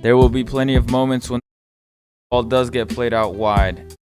There will be plenty of moments when the ball does get played out wide.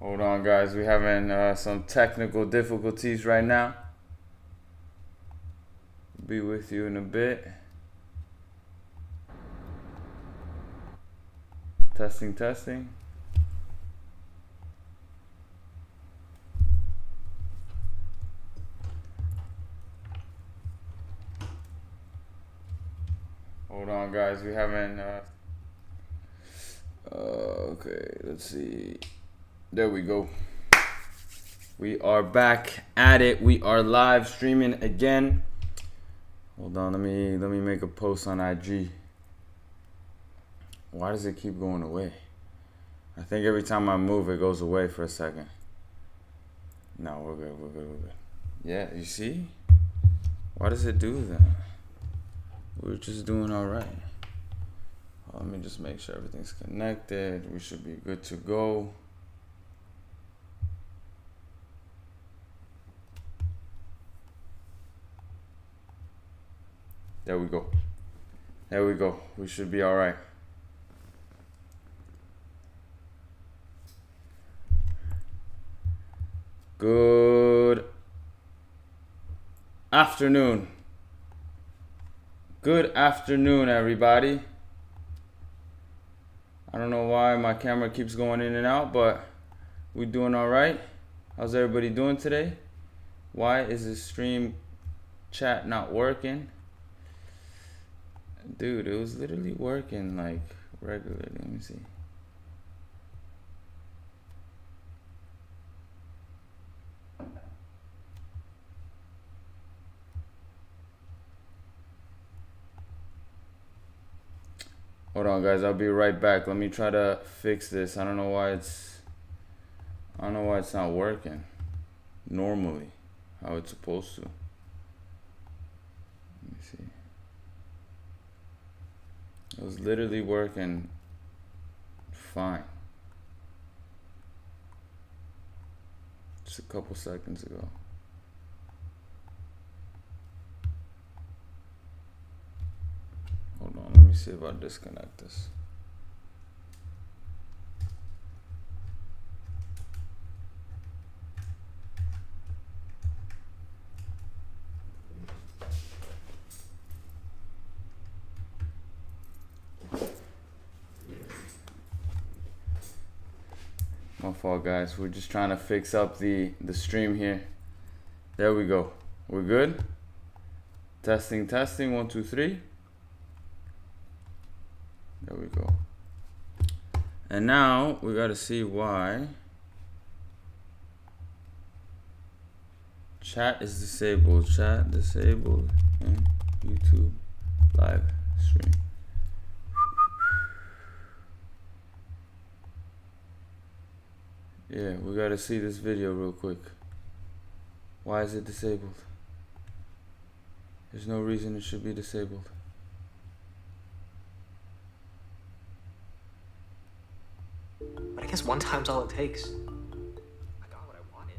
Hold on, guys. We're having some technical difficulties right now. Be with you in a bit. Testing, testing. Hold on, guys. We're having. Okay, let's see. There we go. We are back at it. We are live streaming again. Hold on, let me make a post on IG. Why does it keep going away? I think every time I move, it goes away for a second. No, we're good, we're good, we're good. Yeah, you see? Why does it do that? We're just doing all right. Let me just make sure everything's connected. We should be good to go. There we go. There we go. We should be all right. Good afternoon. Good afternoon, everybody. I don't know why my camera keeps going in and out, but we're doing all right. How's everybody doing today? Why is the stream chat not working? Dude, it was literally working like regularly. Let me see. Hold on, guys. I'll be right back. Let me try to fix this. I don't know why it's not working normally how it's supposed to. Let me see. It was literally working fine just a couple seconds ago. Hold on, let me see if I disconnect this. My fault, guys. We're just trying to fix up the stream here. There we go. We're good. Testing, testing. 1, 2, 3. There we go. And now we got to see why chat is disabled. Chat disabled in YouTube live stream. Yeah, we got to see this video real quick. Why is it disabled? There's no reason it should be disabled. But I guess one time's all it takes. I got what I wanted.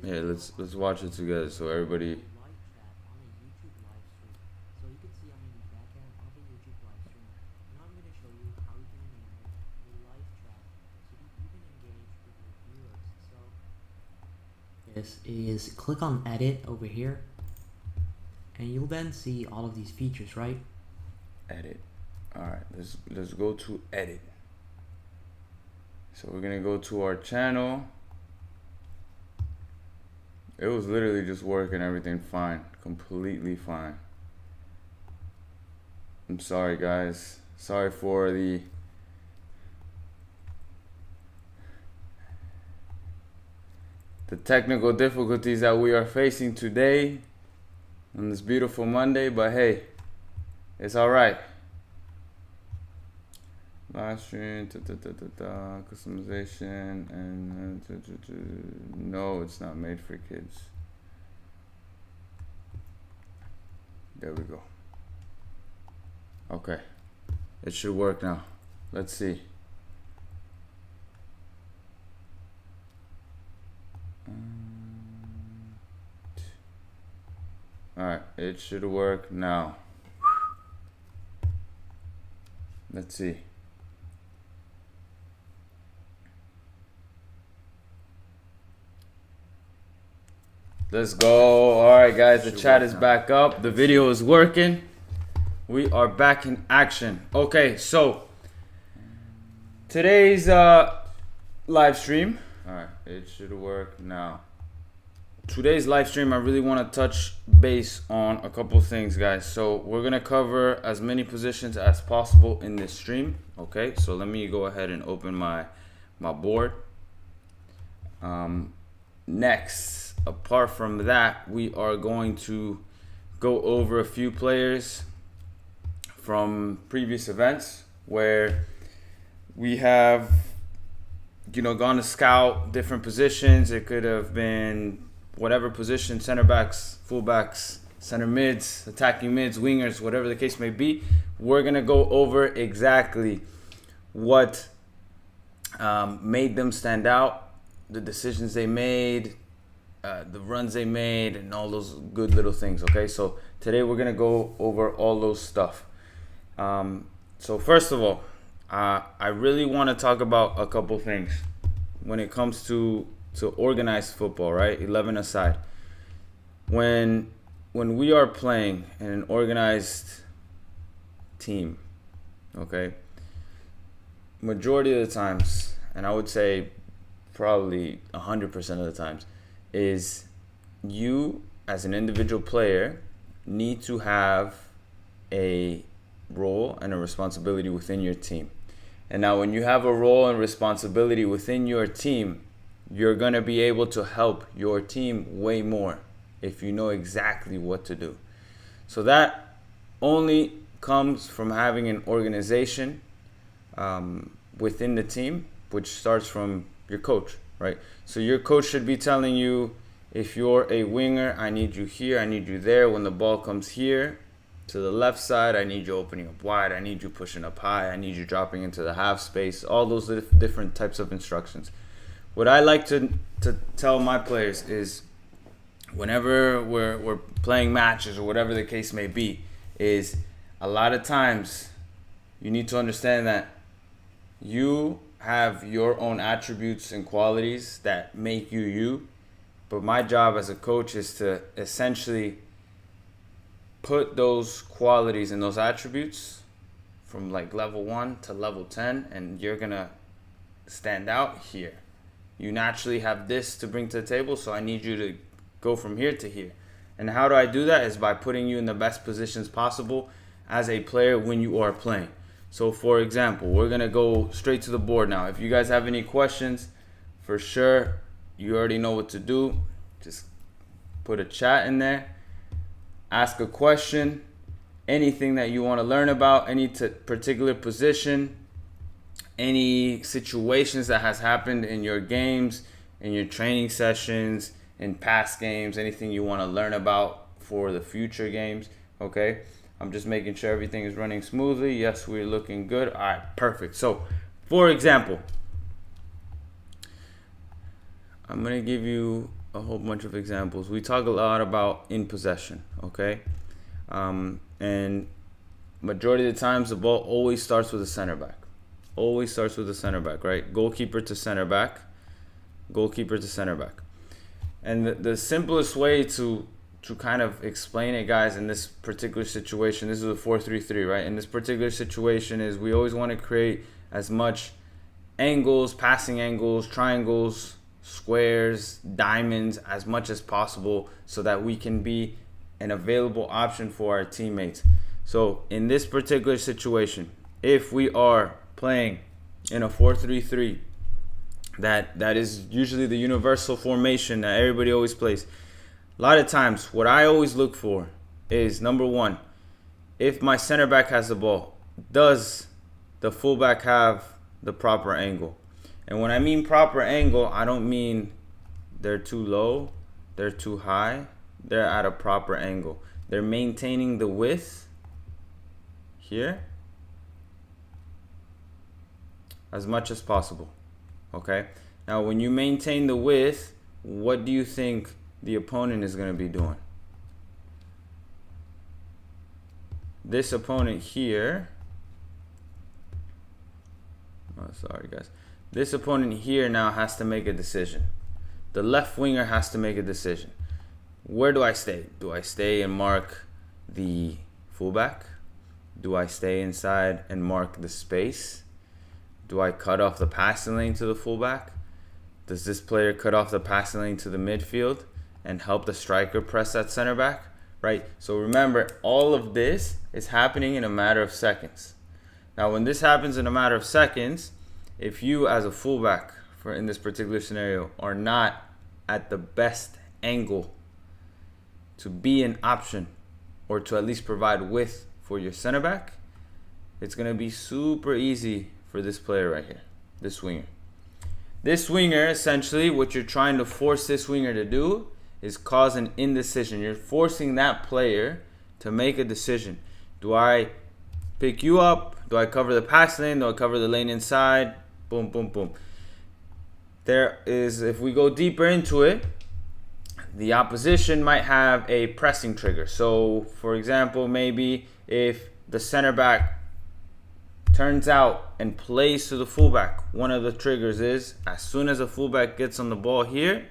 Yeah, let's watch it together so everybody. Live chat on a YouTube live stream. So you can see on the back end of a YouTube live stream. Now I'm going to show you how you can enable a live chat so that you can engage with your viewers. So this is click on edit over here and you'll then see all of these features, right? Edit. All right, let's go to edit. So we're gonna go to our channel. It was literally just working, everything fine, completely fine. I'm sorry, guys. Sorry for the technical difficulties that we are facing today on this beautiful Monday, but hey, it's all right. Live stream, customization, and no, it's not made for kids. There we go. Okay, it should work now. Let's see. All right, it should work now. Let's see. Let's go. All right, guys, the chat is back up. The video is working. We are back in action. Okay, so today's live stream. All right, it should work now. Today's live stream, I really want to touch base on a couple things, guys. So we're going to cover as many positions as possible in this stream. Okay, so let me go ahead and open my board. Next, apart from that, we are going to go over a few players from previous events where we have, you know, gone to scout different positions. It could have been whatever position, center backs, full backs, center mids, attacking mids, wingers, whatever the case may be. We're going to go over exactly what made them stand out, the decisions they made, the runs they made, and all those good little things. Okay, so today we're going to go over all those stuff. So first of all, I really want to talk about a couple things when it comes to organized football, right? 11 aside. When we are playing in an organized team, okay, majority of the times, and I would say probably 100% of the times, is you as an individual player need to have a role and a responsibility within your team. And now when you have a role and responsibility within your team, you're going to be able to help your team way more if you know exactly what to do. So that only comes from having an organization within the team, which starts from your coach, right? So your coach should be telling you, if you're a winger, I need you here, I need you there. When the ball comes here to the left side, I need you opening up wide, I need you pushing up high, I need you dropping into the half space, all those different types of instructions. What I like to tell my players is, whenever we're playing matches or whatever the case may be, is a lot of times you need to understand that you have your own attributes and qualities that make you you. But my job as a coach is to essentially put those qualities and those attributes from like level 1 to level 10, and you're going to stand out here. You naturally have this to bring to the table, so I need you to go from here to here. And how do I do that? Is by putting you in the best positions possible as a player when you are playing. So for example, we're going to go straight to the board now. If you guys have any questions, for sure, you already know what to do. Just put a chat in there. Ask a question. Anything that you want to learn about, any particular position, any situations that has happened in your games, in your training sessions, in past games, anything you want to learn about for the future games, okay? I'm just making sure everything is running smoothly. Yes, we're looking good. All right, perfect. So, for example, I'm going to give you a whole bunch of examples. We talk a lot about in possession, okay? And majority of the times, the ball always starts with a center back. Always starts with a center back, right? Goalkeeper to center back. Goalkeeper to center back. And the simplest way to kind of explain it, guys, in this particular situation, this is a 4-3-3, right? In this particular situation is we always want to create as much angles, passing angles, triangles, squares, diamonds, as much as possible so that we can be an available option for our teammates. So in this particular situation, if we are playing in a 4-3-3, that is usually the universal formation that everybody always plays. A lot of times, what I always look for is, number one, if my center back has the ball, does the fullback have the proper angle. And when I mean proper angle, I don't mean they're too low, they're too high. They're at a proper angle. They're maintaining the width here as much as possible. Okay? Now, when you maintain the width, what do you think the opponent is going to be doing? This opponent here, oh, sorry guys. This opponent here now has to make a decision. The left winger has to make a decision. Where do I stay? Do I stay and mark the fullback? Do I stay inside and mark the space? Do I cut off the passing lane to the fullback? Does this player cut off the passing lane to the midfield and help the striker press that center back? Right? So remember, all of this is happening in a matter of seconds. Now, when this happens in a matter of seconds, if you as a fullback, in this particular scenario, are not at the best angle to be an option or to at least provide width for your center back, it's going to be super easy for this player right here, this winger. This winger, essentially, what you're trying to force this winger to do is cause an indecision. You're forcing that player to make a decision. Do I pick you up? Do I cover the pass lane? Do I cover the lane inside? Boom, boom, boom. There is, if we go deeper into it, the opposition might have a pressing trigger. So, for example, maybe if the center back turns out and plays to the fullback, one of the triggers is as soon as the fullback gets on the ball here,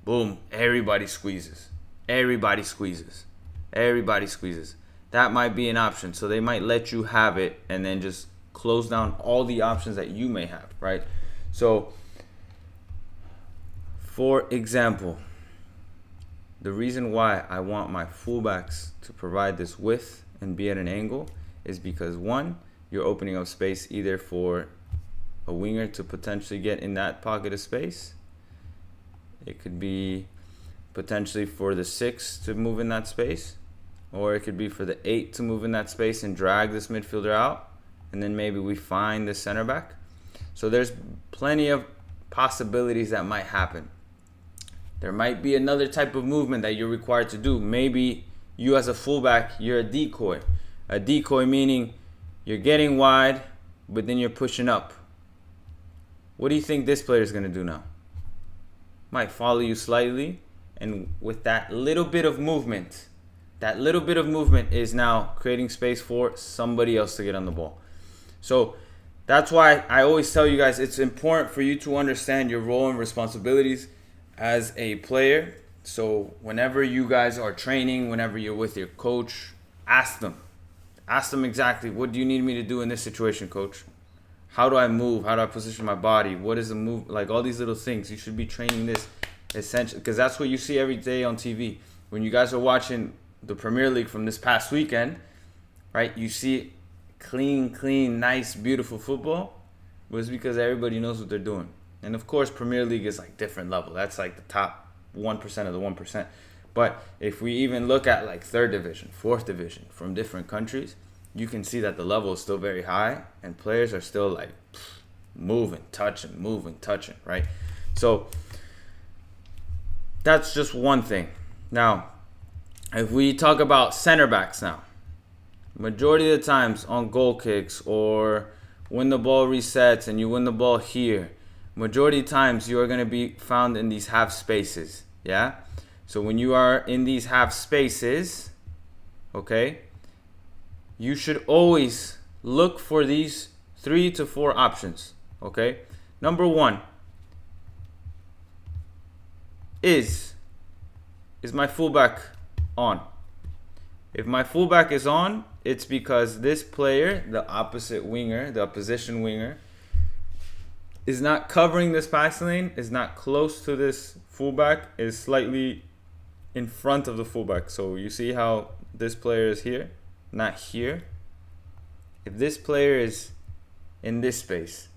boom, everybody squeezes. Everybody squeezes. Everybody squeezes. That might be an option. So they might let you have it and then just close down all the options that you may have, right? So, for example, the reason why I want my fullbacks to provide this width and be at an angle is because, one, you're opening up space either for a winger to potentially get in that pocket of space. It could be potentially for the 6 to move in that space, or it could be for the 8 to move in that space and drag this midfielder out, and then maybe we find the center back. So there's plenty of possibilities that might happen. There might be another type of movement that you're required to do. Maybe you as a fullback, you're a decoy. A decoy meaning you're getting wide, but then you're pushing up. What do you think this player is going to do now? Might follow you slightly, and with that little bit of movement is now creating space for somebody else to get on the ball. So that's why I always tell you guys, it's important for you to understand your role and responsibilities as a player. So whenever you guys are training, whenever you're with your coach, ask them exactly, what do you need me to do in this situation, coach? How do I move? How do I position my body? What is the move? Like all these little things. You should be training this essentially, because that's what you see every day on TV. When you guys are watching the Premier League from this past weekend, right? You see clean, nice, beautiful football. But it's because everybody knows what they're doing. And of course, Premier League is like different level. That's like the top 1% of the 1%. But if we even look at like 3rd division, 4th division from different countries, you can see that the level is still very high and players are still like moving, touching, right? So that's just one thing. Now, if we talk about center backs now, majority of the times on goal kicks or when the ball resets and you win the ball here, majority of times you are going to be found in these half spaces, yeah? So when you are in these half spaces, okay, you should always look for these 3 to 4 options, okay? Number 1 is my fullback on? If my fullback is on, it's because this player, the opposite winger, the opposition winger, is not covering this pass lane, is not close to this fullback, is slightly in front of the fullback. So you see how this player is here, not here. If this player is in this space,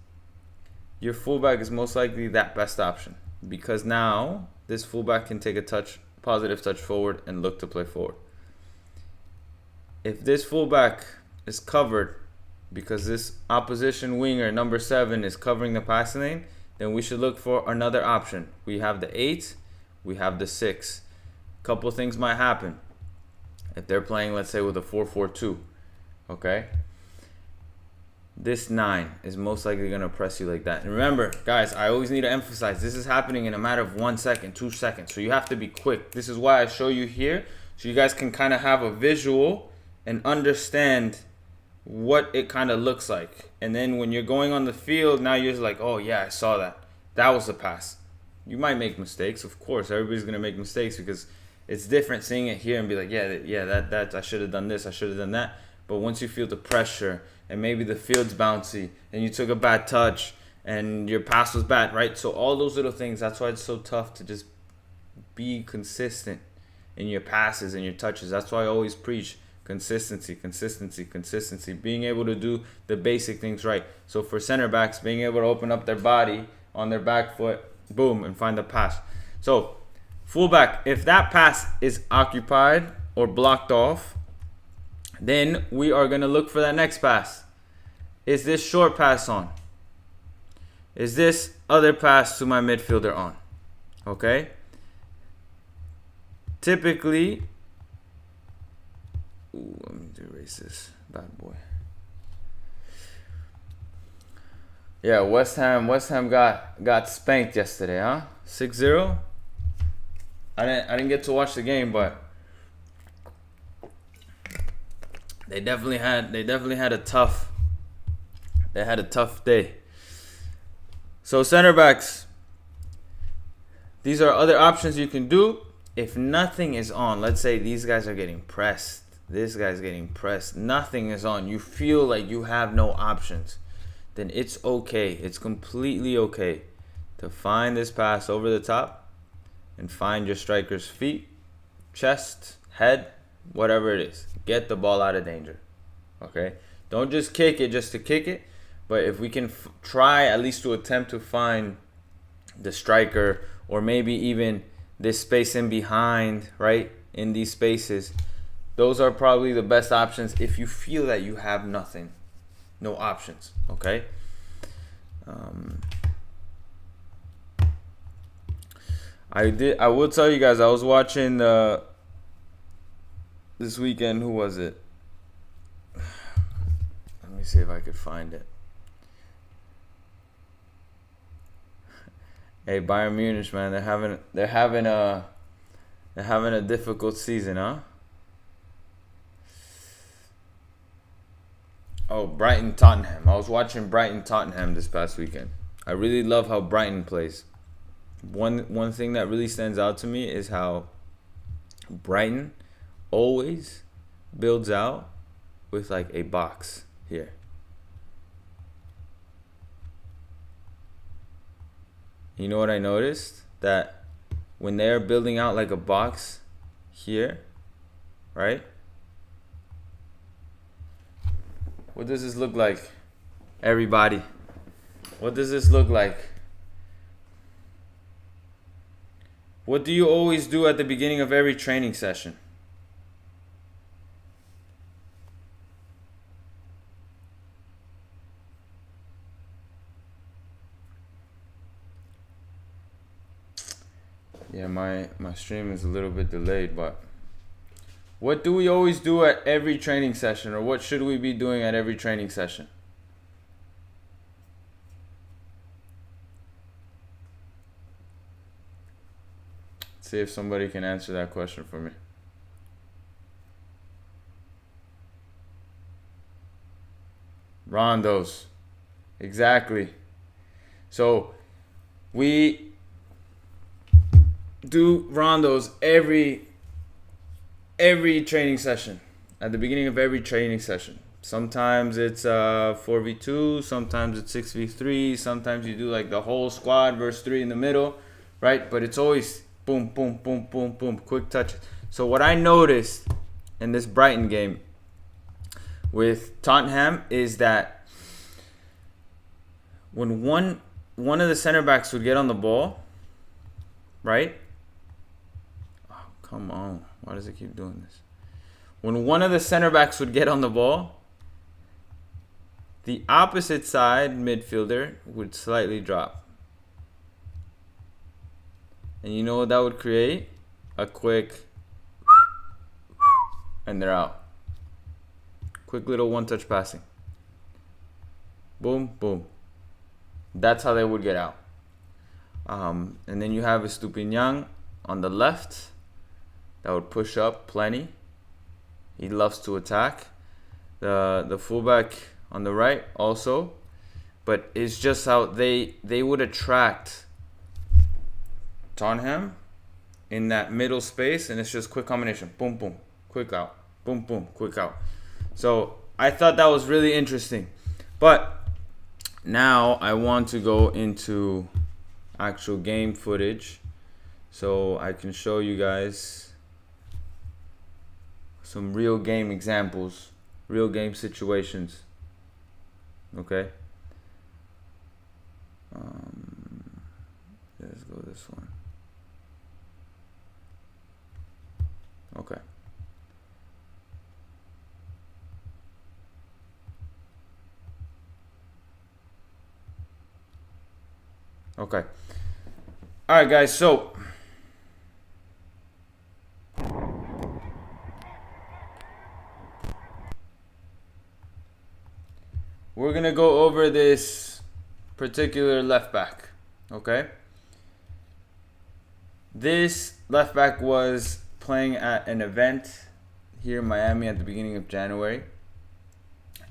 your fullback is most likely that best option, because now this fullback can take a positive touch forward and look to play forward. If this fullback is covered because this opposition winger, number 7, is covering the passing lane, then we should look for another option. We have the 8, we have the 6. Couple things might happen if they're playing, let's say, with a 4-4-2. Okay? This 9 is most likely going to press you like that. And remember, guys, I always need to emphasize, this is happening in a matter of 1 second, 2 seconds. So you have to be quick. This is why I show you here, so you guys can kind of have a visual and understand what it kind of looks like. And then when you're going on the field, now you're just like, oh yeah, I saw that. That was the pass. You might make mistakes, of course. Everybody's going to make mistakes because it's different seeing it here and be like, yeah, that I should have done this, I should have done that. But once you feel the pressure and maybe the field's bouncy and you took a bad touch and your pass was bad, right? So all those little things, that's why it's so tough to just be consistent in your passes and your touches. That's why I always preach consistency, consistency, consistency. Being able to do the basic things right. So for center backs, being able to open up their body on their back foot, boom, and find the pass. So fullback, if that pass is occupied or blocked off, then we are going to look for that next pass. Is this short pass on? Is this other pass to my midfielder on? Okay? Typically, let me erase this bad boy. Yeah, West Ham got spanked yesterday, huh? 6-0. I didn't get to watch the game, but they definitely had a tough day. So center backs, these are other options you can do. If nothing is on, let's say these guys are getting pressed, this guy's getting pressed, nothing is on, you feel like you have no options, then it's okay. It's completely okay to find this pass over the top and find your striker's feet, chest, head, whatever it is. Get the ball out of danger. Okay? Don't just kick it just to kick it. But if we can try at least to attempt to find the striker, or maybe even this space in behind, right? In these spaces, those are probably the best options if you feel that you have nothing. No options. Okay? I will tell you guys, I was watching this weekend. Who was it? Let me see if I could find it. Hey, Bayern Munich, man, they're having a difficult season, huh? Oh, Brighton Tottenham. I was watching Brighton Tottenham this past weekend. I really love how Brighton plays. One thing that really stands out to me is how Brighton always builds out with like a box here. You know what I noticed? That when they're building out like a box here, right? What does this look like, everybody? What does this look like? What do you always do at the beginning of every training session? Yeah, my stream is a little bit delayed, but what do we always do at every training session, or what should we be doing at every training session? Let's see if somebody can answer that question for me. Rondos. Exactly. So we do rondos every training session, at the beginning of every training session. Sometimes it's 4v2, sometimes it's 6v3, sometimes you do like the whole squad versus 3 in the middle, right? But it's always boom, boom, boom, boom, boom, quick touches. So what I noticed in this Brighton game with Tottenham is that when one of the center backs would get on the ball, right? Oh, come on. Why does it keep doing this? When one of the center backs would get on the ball, the opposite side midfielder would slightly drop. And you know what that would create? A quick, and they're out. Quick little one-touch passing. Boom, boom. That's how they would get out. And then you have Estupiñán on the left. That would push up plenty. He loves to attack. The fullback on the right also. But it's just how they would attract Tottenham in that middle space, and it's just quick combination. Boom, boom, quick out. Boom, boom, quick out. So I thought that was really interesting. But now I want to go into actual game footage so I can show you guys some real game examples, real game situations. Okay. Let's go this one. Okay. Okay. All right, guys. So we're going to go over this particular left back. Okay. This left back was playing at an event here in Miami at the beginning of January.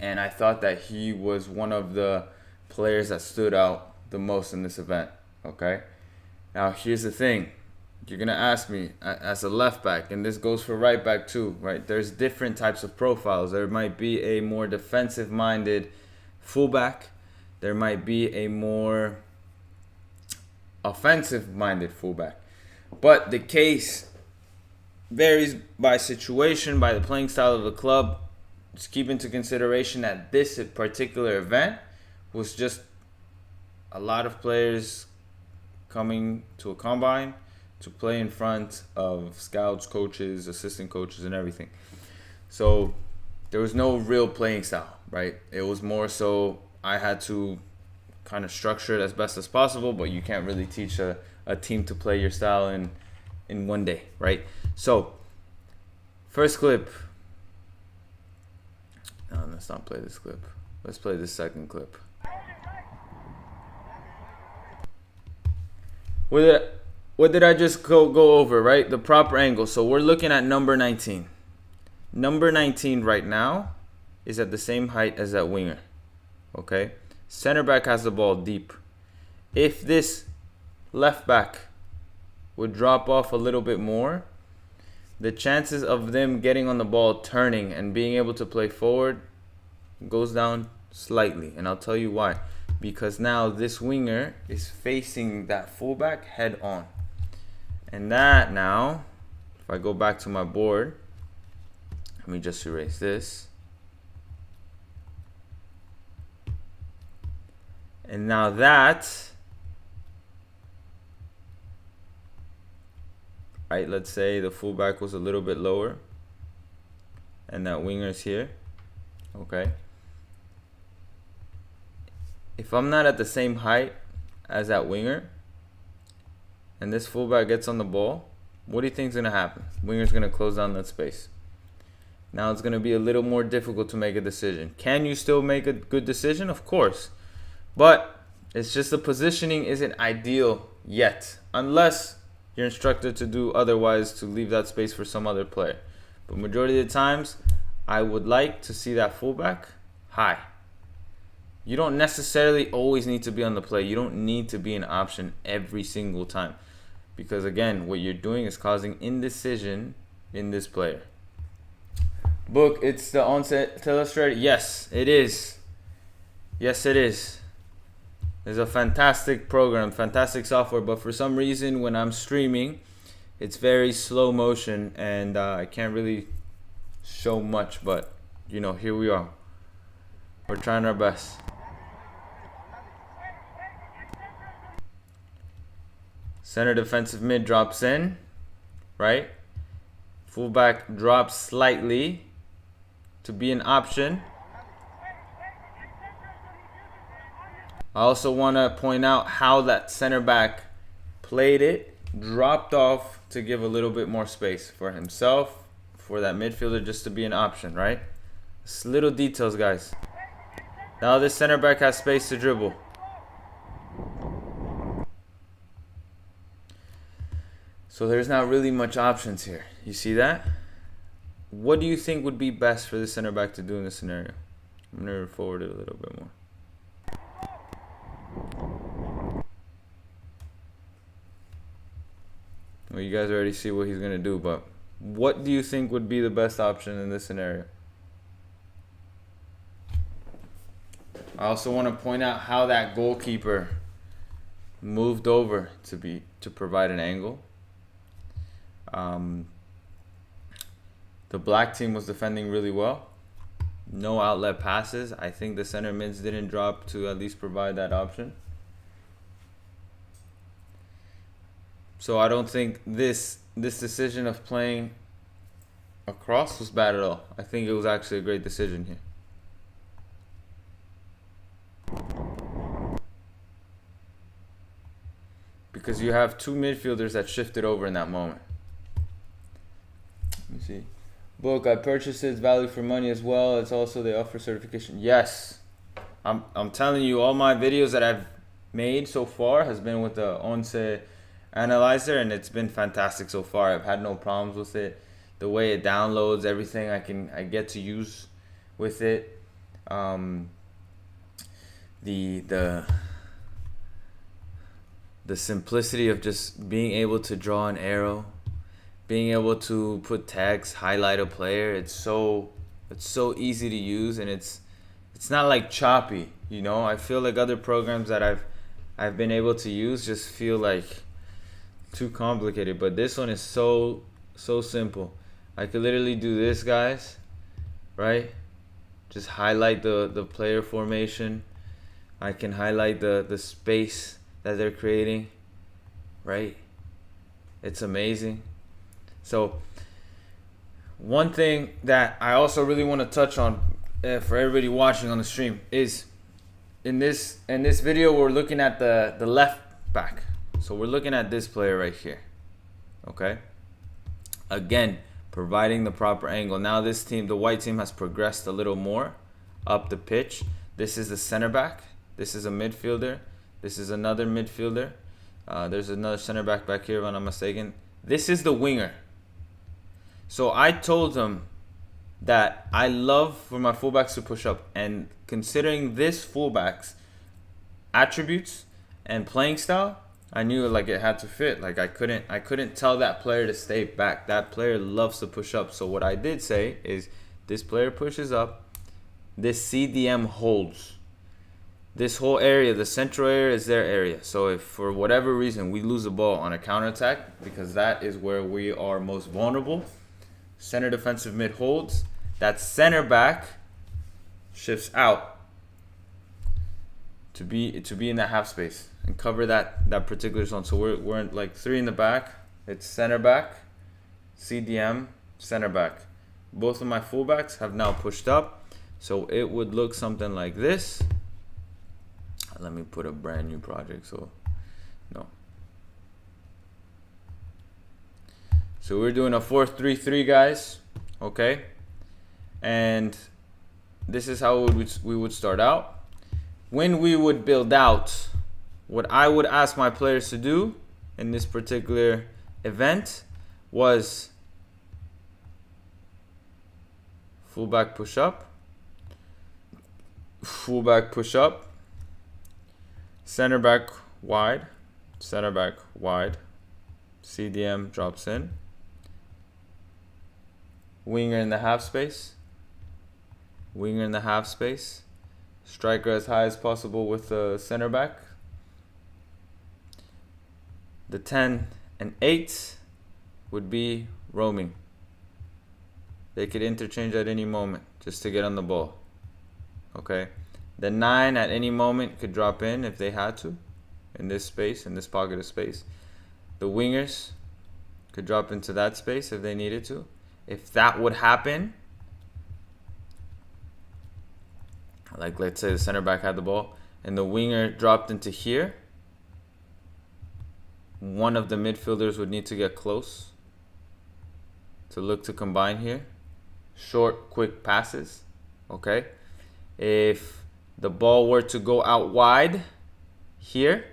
And I thought that he was one of the players that stood out the most in this event. Okay. Now, here's the thing. You're going to ask me, as a left back, and this goes for right back too, right? There's different types of profiles. There might be a more defensive-minded fullback. There might be a more offensive-minded fullback. But the case varies by situation, by the playing style of the club. Just keep into consideration that this particular event was just a lot of players coming to a combine to play in front of scouts, coaches, assistant coaches, and everything. So there was no real playing style, right? It was more so I had to kind of structure it as best as possible, but you can't really teach a team to play your style in one day, right? So first clip. No, let's not play this clip. Let's play the second clip. What did I just go over, right? The proper angle. So we're looking at number 19. Number 19 right now is at the same height as that winger. Okay? Center back has the ball deep. If this left back would drop off a little bit more, the chances of them getting on the ball, turning, and being able to play forward goes down slightly. And I'll tell you why. Because now this winger is facing that fullback head on. And that now, if I go back to my board, let me just erase this. And now that, right, let's say the fullback was a little bit lower and that winger's here, okay? If I'm not at the same height as that winger and this fullback gets on the ball, what do you think is going to happen? Winger's going to close down that space. Now it's going to be a little more difficult to make a decision. Can you still make a good decision? Of course. But it's just the positioning isn't ideal yet, unless you're instructed to do otherwise, to leave that space for some other player. But majority of the times, I would like to see that fullback high. You don't necessarily always need to be on the play. You don't need to be an option every single time. Because again, what you're doing is causing indecision in this player. Book, it's the Onset Illustrator. Yes, it is. Yes, it is. It's a fantastic program, fantastic software. But for some reason, when I'm streaming, it's very slow motion. And I can't really show much. But, you know, here we are. We're trying our best. Center defensive mid drops in, right? Fullback drops slightly to be an option. I also want to point out how that center back played it, dropped off to give a little bit more space for himself, for that midfielder just to be an option, right? It's little details, guys. Now this center back has space to dribble. So there's not really much options here. You see that? What do you think would be best for the center back to do in this scenario? I'm going to forward it a little bit more. Well, you guys already see what he's going to do, but what do you think would be the best option in this scenario? I also want to point out how that goalkeeper moved over to provide an angle. The black team was defending really well. No outlet passes. I think the center mids didn't drop to at least provide that option. So I don't think this decision of playing across was bad at all. I think it was actually a great decision here. Because you have two midfielders that shifted over in that moment. Let me see. Book, I purchased it. It's value for money as well. It's also they offer certification. Yes. I'm telling you, all my videos that I've made so far has been with the Once Analyzer, and it's been fantastic so far. I've had no problems with it. The way it downloads everything I get to use with it. The simplicity of just being able to draw an arrow, being able to put tags, highlight a player. It's so easy to use, and it's not like choppy, you know. I feel like other programs that I've been able to use just feel like too complicated, but this one is so simple. I could literally do this, guys, right? Just highlight the player formation. I can highlight the space that they're creating, right? It's amazing. So one thing that I also really want to touch on for everybody watching on the stream is in this video we're looking at the left back. So we're looking at this player right here. Okay? Again, providing the proper angle. Now this team, the white team, has progressed a little more up the pitch. This is the center back. This is a midfielder. This is another midfielder. There's another center back here, if I'm not mistaken. This is the winger. So I told them that I love for my fullbacks to push up, and considering this fullback's attributes and playing style, I knew like it had to fit. Like I couldn't tell that player to stay back. That player loves to push up. So what I did say is this player pushes up, this CDM holds. This whole area, the central area, is their area. So if for whatever reason we lose the ball on a counterattack, because that is where we are most vulnerable, center defensive mid holds, that center back shifts out to be in that half space and cover that particular zone. So we're in like three in the back. It's center back, CDM, center back. Both of my fullbacks have now pushed up. So it would look something like this. Let me put a brand new project. So we're doing a 4-3-3, guys. Okay, and this is how we would start out. When we would build out, what I would ask my players to do in this particular event was fullback push up, fullback push up, center back wide, CDM drops in, winger in the half space, striker as high as possible with the center back. The 10 and 8 would be roaming. They could interchange at any moment just to get on the ball. Okay. The 9 at any moment could drop in if they had to, in this space, in this pocket of space. The wingers could drop into that space if they needed to. If that would happen, like let's say the center back had the ball and the winger dropped into here, one of the midfielders would need to get close to look to combine here. Short, quick passes, okay? If the ball were to go out wide here,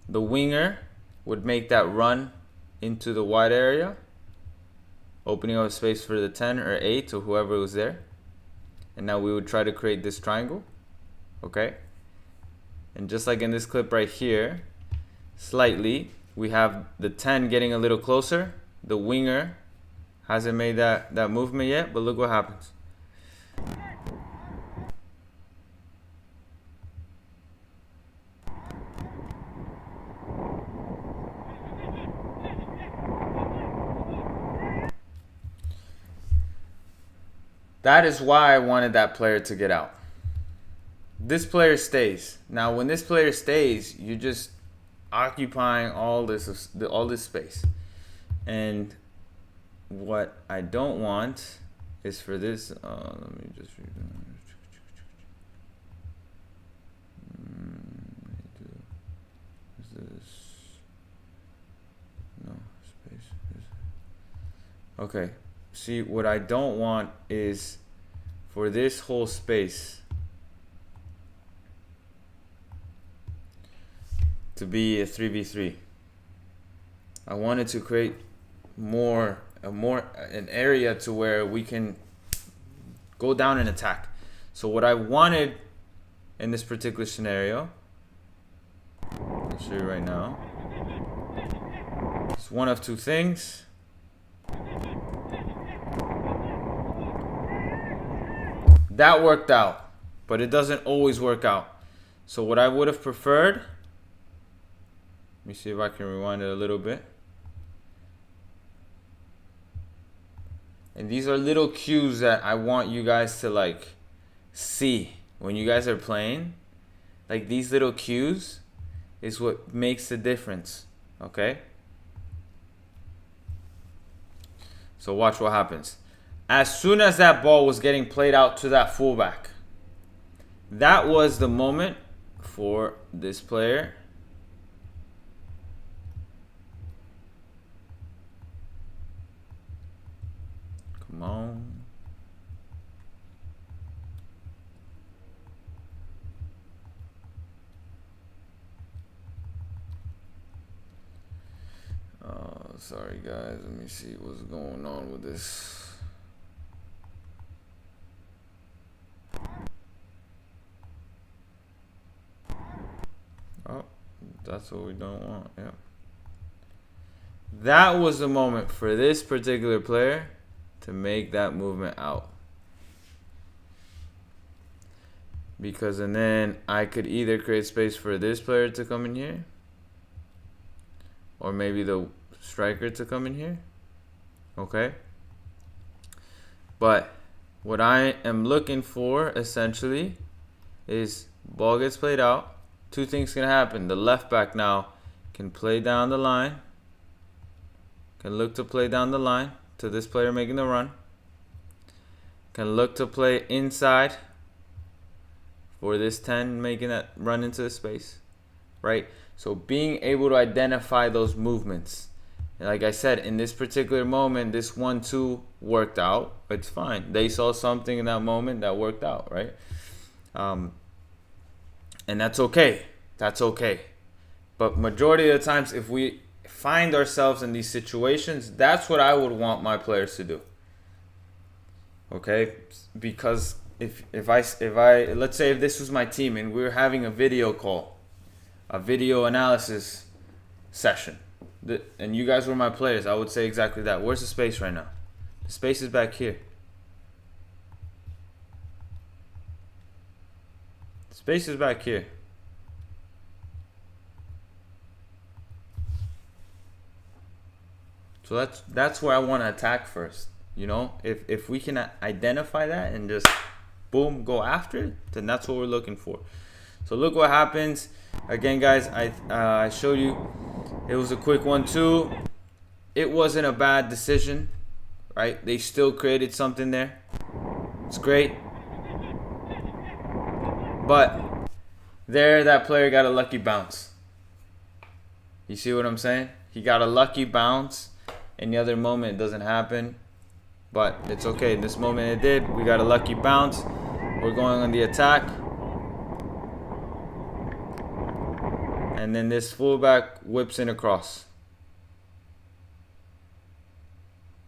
the winger would make that run into the wide area, opening up space for the 10 or 8 or whoever was there. And now we would try to create this triangle, okay? And just like in this clip right here, slightly, we have the 10 getting a little closer. The winger hasn't made that movement yet, but look what happens. That is why I wanted that player to get out. This player stays. Now, when this player stays, you're just occupying all this space. And what I don't want is for this. Let me just read. Is this? No space. Okay. See, what I don't want is for this whole space to be a 3v3. I wanted to create an area to where we can go down and attack. So what I wanted in this particular scenario, I'll show you right now, it's one of two things. That worked out, but it doesn't always work out. So what I would have preferred, let me see if I can rewind it a little bit. And these are little cues that I want you guys to like see when you guys are playing. Like these little cues is what makes the difference, okay? So watch what happens. As soon as that ball was getting played out to that fullback, that was the moment for this player come on. Sorry guys, let me see what's going on with this. Oh, that's what we don't want. Yeah. That was the moment for this particular player to make that movement out. Because and then I could either create space for this player to come in here, or maybe the striker to come in here. Okay. But what I am looking for essentially is ball gets played out. Two things can happen. The left back now can play down the line, can look to play down the line to this player making the run, can look to play inside for this 10 making that run into the space, right? So being able to identify those movements. And like I said, in this particular moment, this 1-2 worked out. It's fine. They saw something in that moment that worked out, right? And that's okay. That's okay. But majority of the times, if we find ourselves in these situations, that's what I would want my players to do. Okay? Because if I let's say if this was my team and we were having a video call, a video analysis session, and you guys were my players, I would say exactly that. Where's the space right now? The space is back here. The space is back here. So that's where I want to attack first. You know, if we can identify that and just boom, go after it, then that's what we're looking for. So look what happens. Again, guys, I showed you. It was a quick 1-2. It wasn't a bad decision, right? They still created something there. It's great. But There, that player got a lucky bounce. You see what I'm saying? He got a lucky bounce. Any other moment, it doesn't happen. But it's okay. In this moment, it did. We got a lucky bounce. We're going on the attack. And then this fullback whips in across.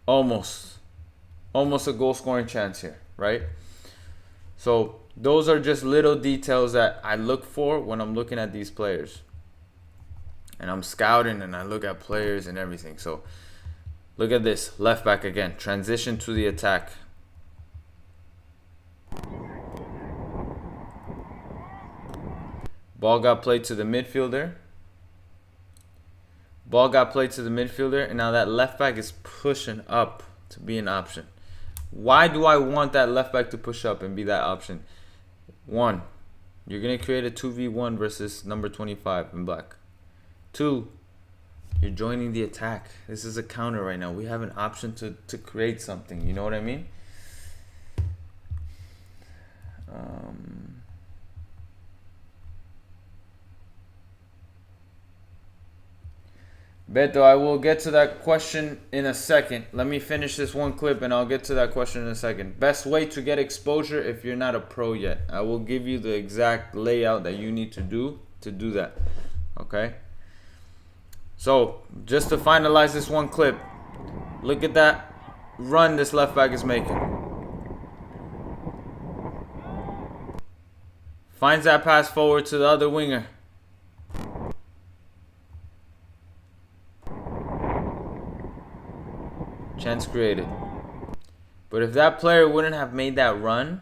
Almost a goal scoring chance here, right? So those are just little details that I look for when I'm looking at these players. And I'm scouting and I look at players and everything. So look at this, left back again, transition to the attack. Ball got played to the midfielder. And now that left back is pushing up to be an option. Why do I want that left back to push up and be that option? One, you're going to create a 2v1 versus number 25 in black. Two, you're joining the attack. This is a counter right now. We have an option to create something. You know what I mean? Beto, I will get to that question in a second. Let me finish this one clip and I'll get to that question in a second. Best way to get exposure if you're not a pro yet. I will give you the exact layout that you need to do that. Okay? So, just to finalize this one clip, look at that run this left back is making. Finds that pass forward to the other winger. Chance created. But if that player wouldn't have made that run,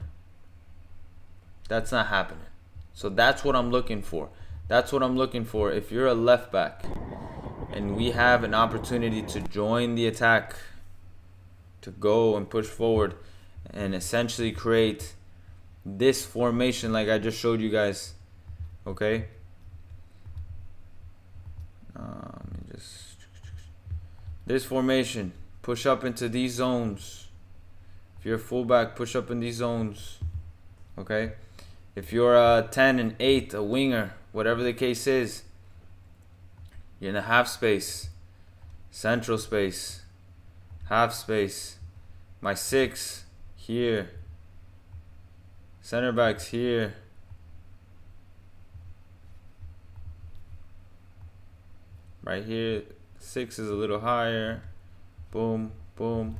that's not happening. So that's what I'm looking for. That's what I'm looking for. If you're a left back and we have an opportunity to join the attack, to go and push forward and essentially create this formation like I just showed you guys. Okay? This formation. Push up into these zones. If you're a fullback, push up in these zones. Okay? If you're a 10 and 8, a winger, whatever the case is, you're in the half space, central space, half space. My 6 here. Center backs here. Right here, 6 is a little higher. Boom, boom.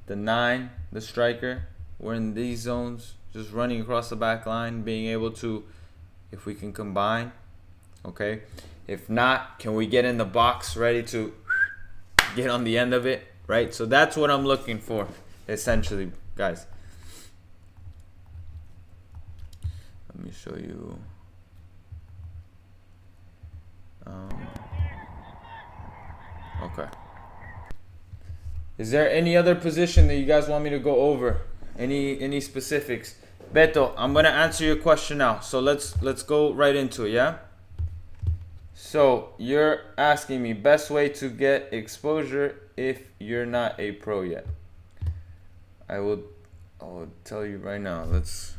The 9, the striker, we're in these zones, just running across the back line, being able to, if we can combine, okay? If not, can we get in the box ready to get on the end of it, right? So that's what I'm looking for, essentially, guys. Let me show you. Okay. Is there any other position that you guys want me to go over? Any specifics? Beto, I'm gonna answer your question now. So let's go right into it, yeah? So you're asking me best way to get exposure if you're not a pro yet. I will tell you right now. Let's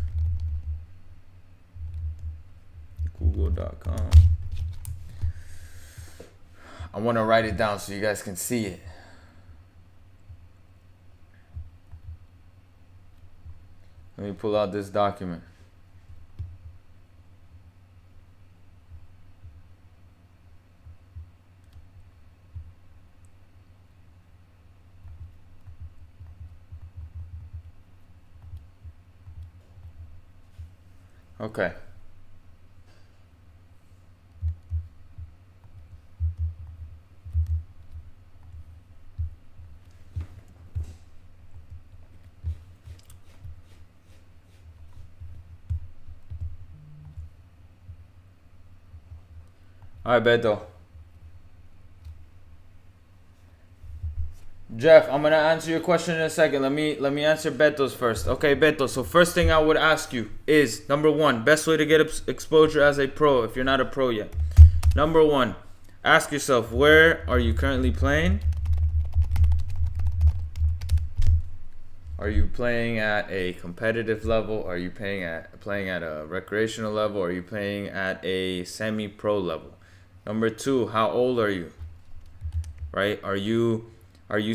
google.com. I want to write it down so you guys can see it. Let me pull out this document. Okay. All right, Beto. Jeff, I'm gonna answer your question in a second. Let me answer Beto's first. Okay, Beto. So first thing I would ask you is number 1, best way to get exposure as a pro if you're not a pro yet. Number 1, ask yourself, where are you currently playing? Are you playing at a competitive level? Are you playing at a recreational level? Are you playing at a semi-pro level? Number two, how old are you? Right? Are you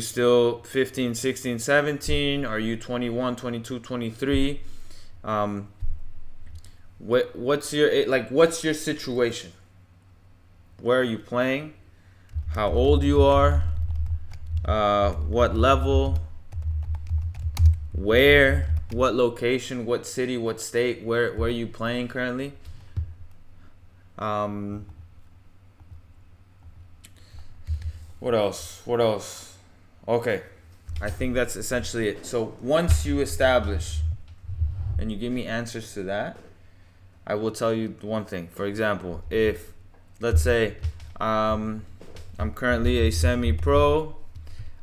still 15, 16, 17? Are you 21, 22, 23? What's your situation? Where are you playing? How old you are? What level? Where? What location? What city? What state? Where are you playing currently? What else? Okay, I think that's essentially it. So once you establish and you give me answers to that, I will tell you one thing. For example, if let's say I'm currently a semi-pro,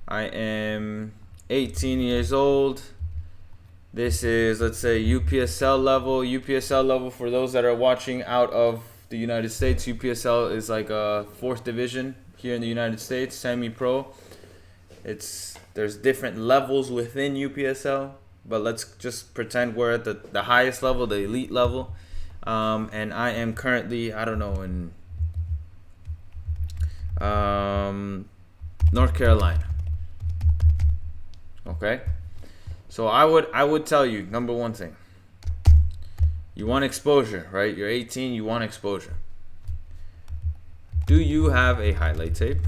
I am 18 years old. This is, let's say, UPSL level. UPSL level, for those that are watching out of the United States, UPSL is like a 4th division here in the United States, semi-pro. There's different levels within UPSL, but let's just pretend we're at the highest level, the elite level. And I am currently, I don't know, in North Carolina. Okay? So I would tell you, number one thing, you want exposure, right? You're 18, you want exposure. Do you have a highlight tape?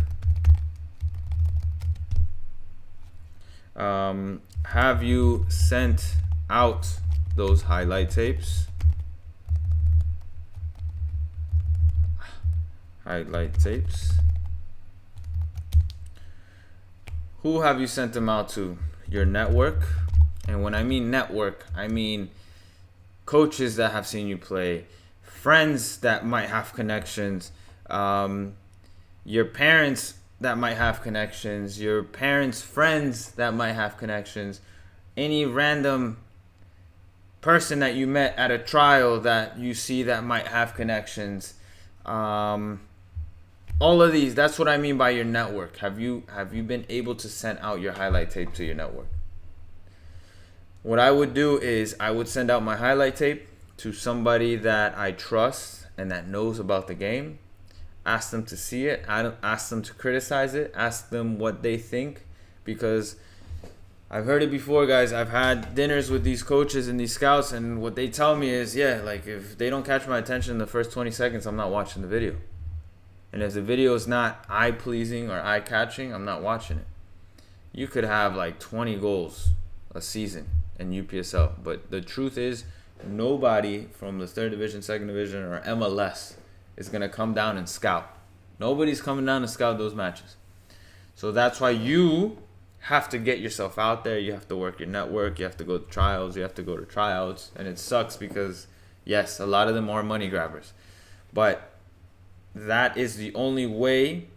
Have you sent out those highlight tapes? Highlight tapes. Who have you sent them out to? Your network? And when I mean network, I mean coaches that have seen you play, friends that might have connections, your parents that might have connections, your parents' friends that might have connections, any random person that you met at a trial that you see that might have connections. All of these, that's what I mean by your network. Have you been able to send out your highlight tape to your network? What I would do is I would send out my highlight tape to somebody that I trust and that knows about the game. Ask them to see it. Ask them to criticize it. Ask them what they think, because I've heard it before, guys. I've had dinners with these coaches and these scouts, and what they tell me is, yeah, like if they don't catch my attention in the first 20 seconds, I'm not watching the video. And if the video is not eye-pleasing or eye-catching, I'm not watching it. You could have like 20 goals a season in UPSL, but the truth is, nobody from the 3rd division, 2nd division, or MLS is going to come down and scout. Nobody's coming down to scout those matches. So that's why you have to get yourself out there. You have to work your network. You have to go to trials. You have to go to tryouts. And it sucks because, yes, a lot of them are money grabbers. But that is the only way,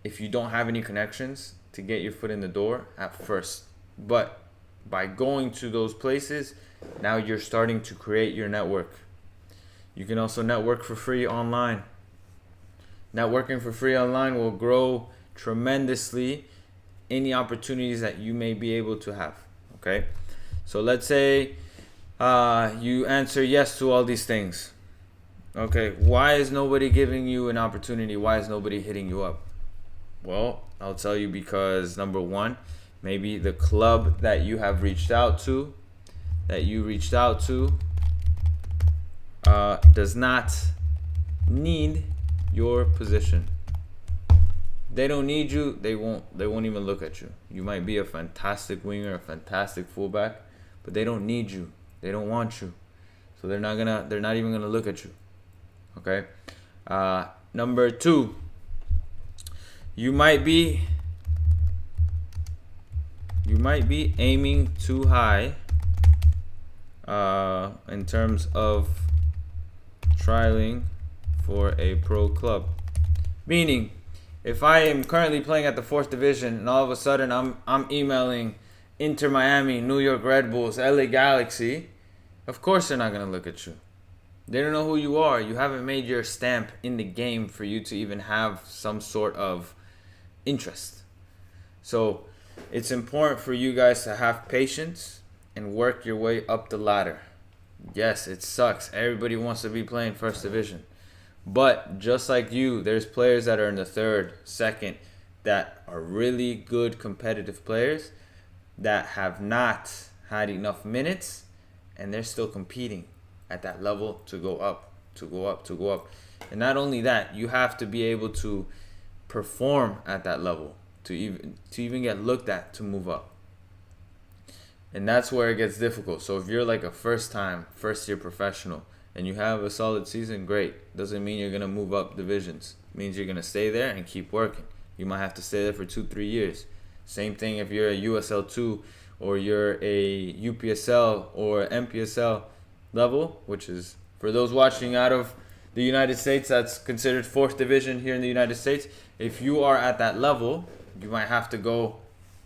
if you don't have any connections, to get your foot in the door at first. But by going to those places, now you're starting to create your network. You can also network for free online. Networking for free online will grow tremendously any opportunities that you may be able to have. Okay? So let's say you answer yes to all these things. Okay, why is nobody giving you an opportunity? Why is nobody hitting you up? Well, I'll tell you, because number one, maybe the club that you have reached out to, does not need your position. They don't need you. They won't even look at you. You might be a fantastic winger, a fantastic fullback, but they don't need you. They don't want you. So they're not even gonna look at you. Okay. Number two, you might be aiming too high in terms of trialing for a pro club. Meaning, if I am currently playing at the 4th division and all of a sudden I'm emailing Inter Miami, New York Red Bulls, LA Galaxy, of course they're not gonna look at you. They don't know who you are. You haven't made your stamp in the game for you to even have some sort of interest. So it's important for you guys to have patience and work your way up the ladder. Yes, it sucks. Everybody wants to be playing first division. But just like you, there's players that are in the third, second, that are really good competitive players that have not had enough minutes, and they're still competing at that level to go up, to go up, to go up. And not only that, you have to be able to perform at that level to even get looked at to move up. And that's where it gets difficult. So if you're like a first year professional and you have a solid season, great. Doesn't mean you're gonna move up divisions. It means you're gonna stay there and keep working. You might have to stay there for 2-3 years. Same thing if you're a USL2 or you're a UPSL or MPSL level, which is, for those watching out of the United States, that's considered 4th division here in the United States. If you are at that level, you might have to go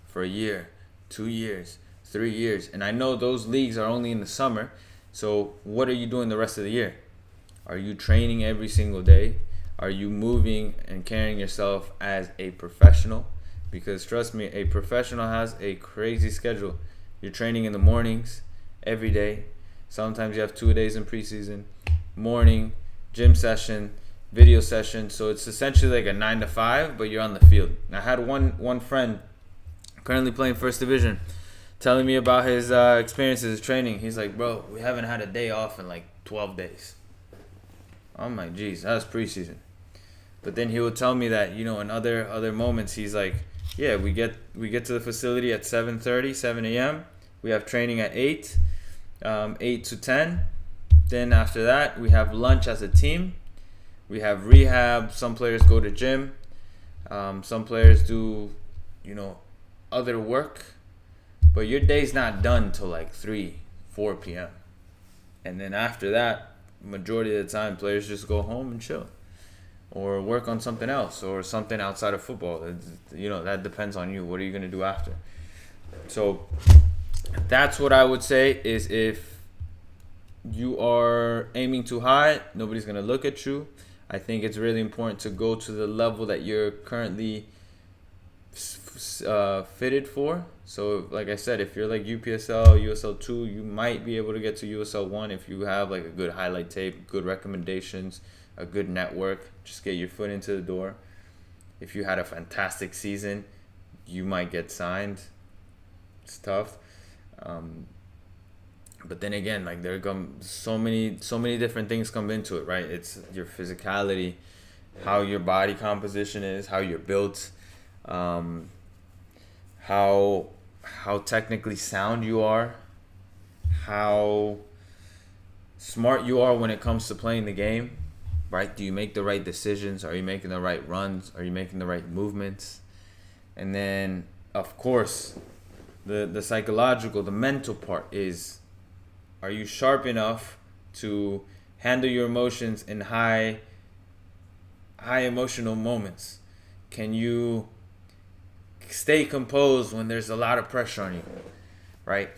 for a year, 2 years, 3 years. And I know those leagues are only in the summer. So what are you doing the rest of the year? Are you training every single day? Are you moving and carrying yourself as a professional? Because trust me, a professional has a crazy schedule. You're training in the mornings every day. Sometimes you have 2 days in preseason. Morning, gym session, video session. So it's essentially like a 9 to 5, but you're on the field. And I had one friend currently playing first division telling me about his experiences training. He's like, bro, we haven't had a day off in like 12 days. I'm like, geez, that was preseason. But then he would tell me that, you know, in other moments, he's like, yeah, we get to the facility at 7:30, 7 a.m. We have training at 8, 8 to 10. Then after that, we have lunch as a team. We have rehab. Some players go to gym. Some players do, you know, other work. But your day's not done till like 3, 4 p.m. And then after that, majority of the time, players just go home and chill. Or work on something else. Or something outside of football. You know, that depends on you. What are you going to do after? So that's what I would say is, if you are aiming too high, nobody's going to look at you. I think it's really important to go to the level that you're currently fitted for. So like I said, if you're like UPSL, USL2, you might be able to get to USL1 if you have like a good highlight tape, good recommendations, a good network. Just get your foot into the door. If you had a fantastic season, you might get signed. It's tough. But then again, like there come so many different things come into it, right? It's your physicality, how your body composition is, how you're built, how technically sound you are, how smart you are when it comes to playing the game, right? Do you make the right decisions? Are you making the right runs? Are you making the right movements? And then, of course, the psychological, the mental part is, are you sharp enough to handle your emotions in high emotional moments? Can you stay composed when there's a lot of pressure on you, right?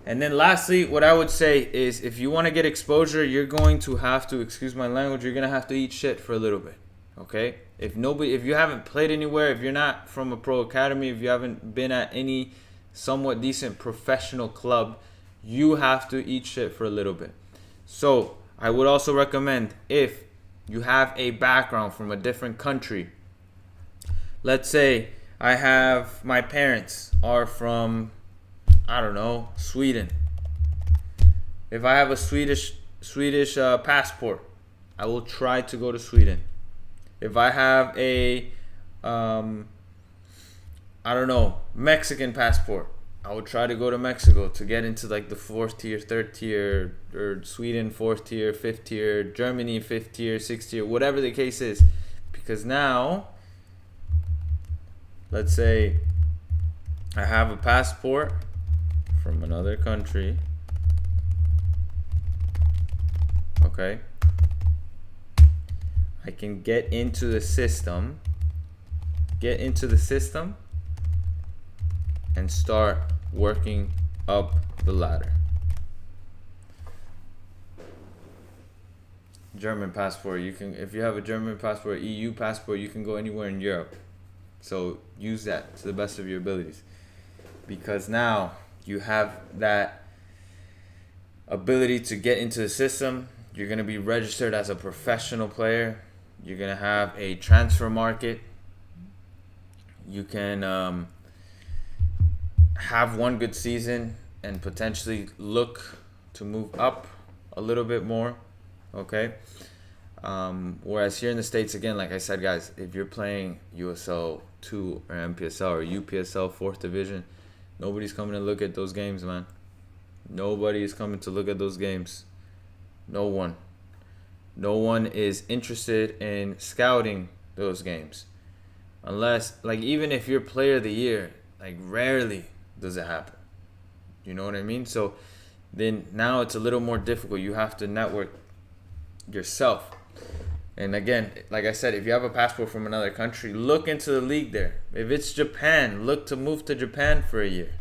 And then lastly, what I would say is, if you want to get exposure, you're going to have to, excuse my language, you're going to have to eat shit for a little bit, okay? If you haven't played anywhere, if you're not from a pro academy, if you haven't been at any somewhat decent professional club, you have to eat shit for a little bit. So I would also recommend, if you have a background from a different country, let's say my parents are from, I don't know, Sweden. If I have a Swedish passport, I will try to go to Sweden. If I have a Mexican passport, I would try to go to Mexico to get into like the 4th tier, 3rd tier, or Sweden 4th tier, 5th tier, Germany 5th tier, 6th tier, whatever the case is. Because now, let's say I have a passport from another country, okay? I can get into the system and start working up the ladder. German passport, if you have a German passport, EU passport, you can go anywhere in Europe. So use that to the best of your abilities. because now you have that ability to get into the system. You're going to be registered as a professional player. You're going to have a transfer market. You can have one good season and potentially look to move up a little bit more. Okay. Whereas here in the States, again, like I said, guys, if you're playing USL 2 or MPSL or UPSL 4th Division, nobody's coming to look at those games, man. Nobody is coming to look at those games. No one. No one is interested in scouting those games. Unless, like, even if you're player of the year, like, rarely does it happen. You know what I mean? So then now it's a little more difficult. You have to network yourself. And again, like I said, if you have a passport from another country, look into the league there. If it's Japan, look to move to Japan for a year.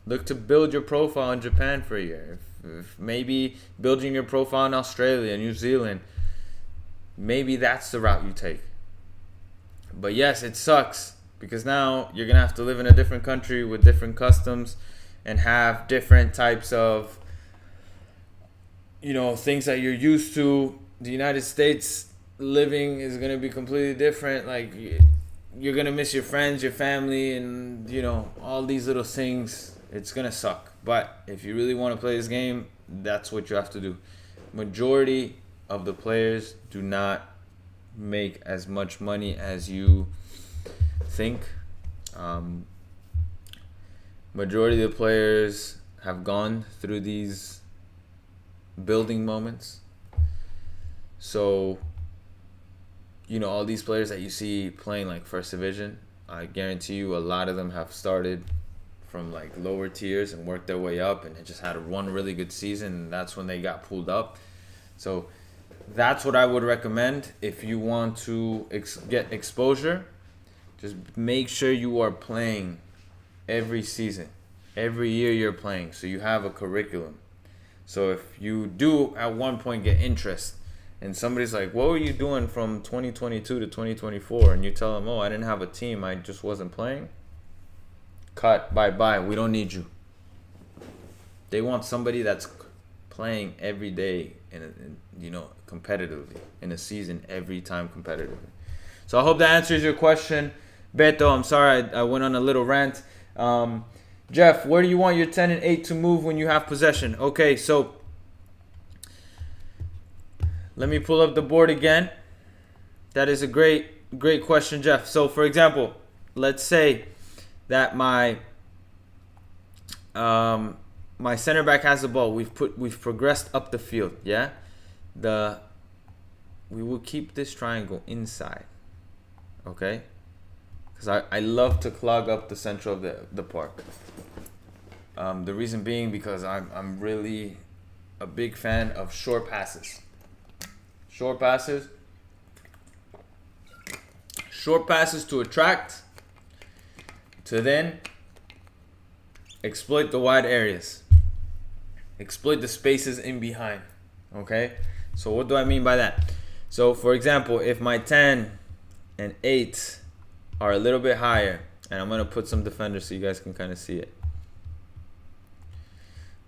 Look to build your profile in Japan for a year. If maybe building your profile in Australia, New Zealand, maybe that's the route you take. But yes, it sucks because now you're going to have to live in a different country with different customs and have different types of, you know, things that you're used to. The United States living is going to be completely different. Like, you're going to miss your friends, your family, and, you know, all these little things. It's going to suck. But if you really want to play this game, that's what you have to do. Majority of the players do not make as much money as you think. Majority of the players have gone through these building moments. So, you know, all these players that you see playing like first division, I guarantee you a lot of them have started from like lower tiers and worked their way up, and it just had one really good season, and that's when they got pulled up. So that's what I would recommend if you want to get exposure. Just make sure you are playing every season, every year you're playing, so you have a curriculum. So if you do at one point get interest and somebody's like, what were you doing from 2022 to 2024? And you tell them, oh, I didn't have a team, I just wasn't playing. Cut, bye, we don't need you. They want somebody that's playing every day in you know, competitively, in a season, every time competitively. So I hope that answers your question, Beto. I'm sorry I went on a little rant. Jeff, where do you want your 10 and 8 to move when you have possession? Okay, so let me pull up the board again. That is a great question, Jeff. So for example, let's say that my center back has the ball. We've progressed up the field. Yeah, we will keep this triangle inside. Okay, because I love to clog up the center of the park. The reason being because I'm really a big fan of short passes. Short passes to attract, to then exploit the wide areas, exploit the spaces in behind. Okay, so what do I mean by that? So for example, if my 10 and 8 are a little bit higher, and I'm gonna put some defenders so you guys can kind of see it.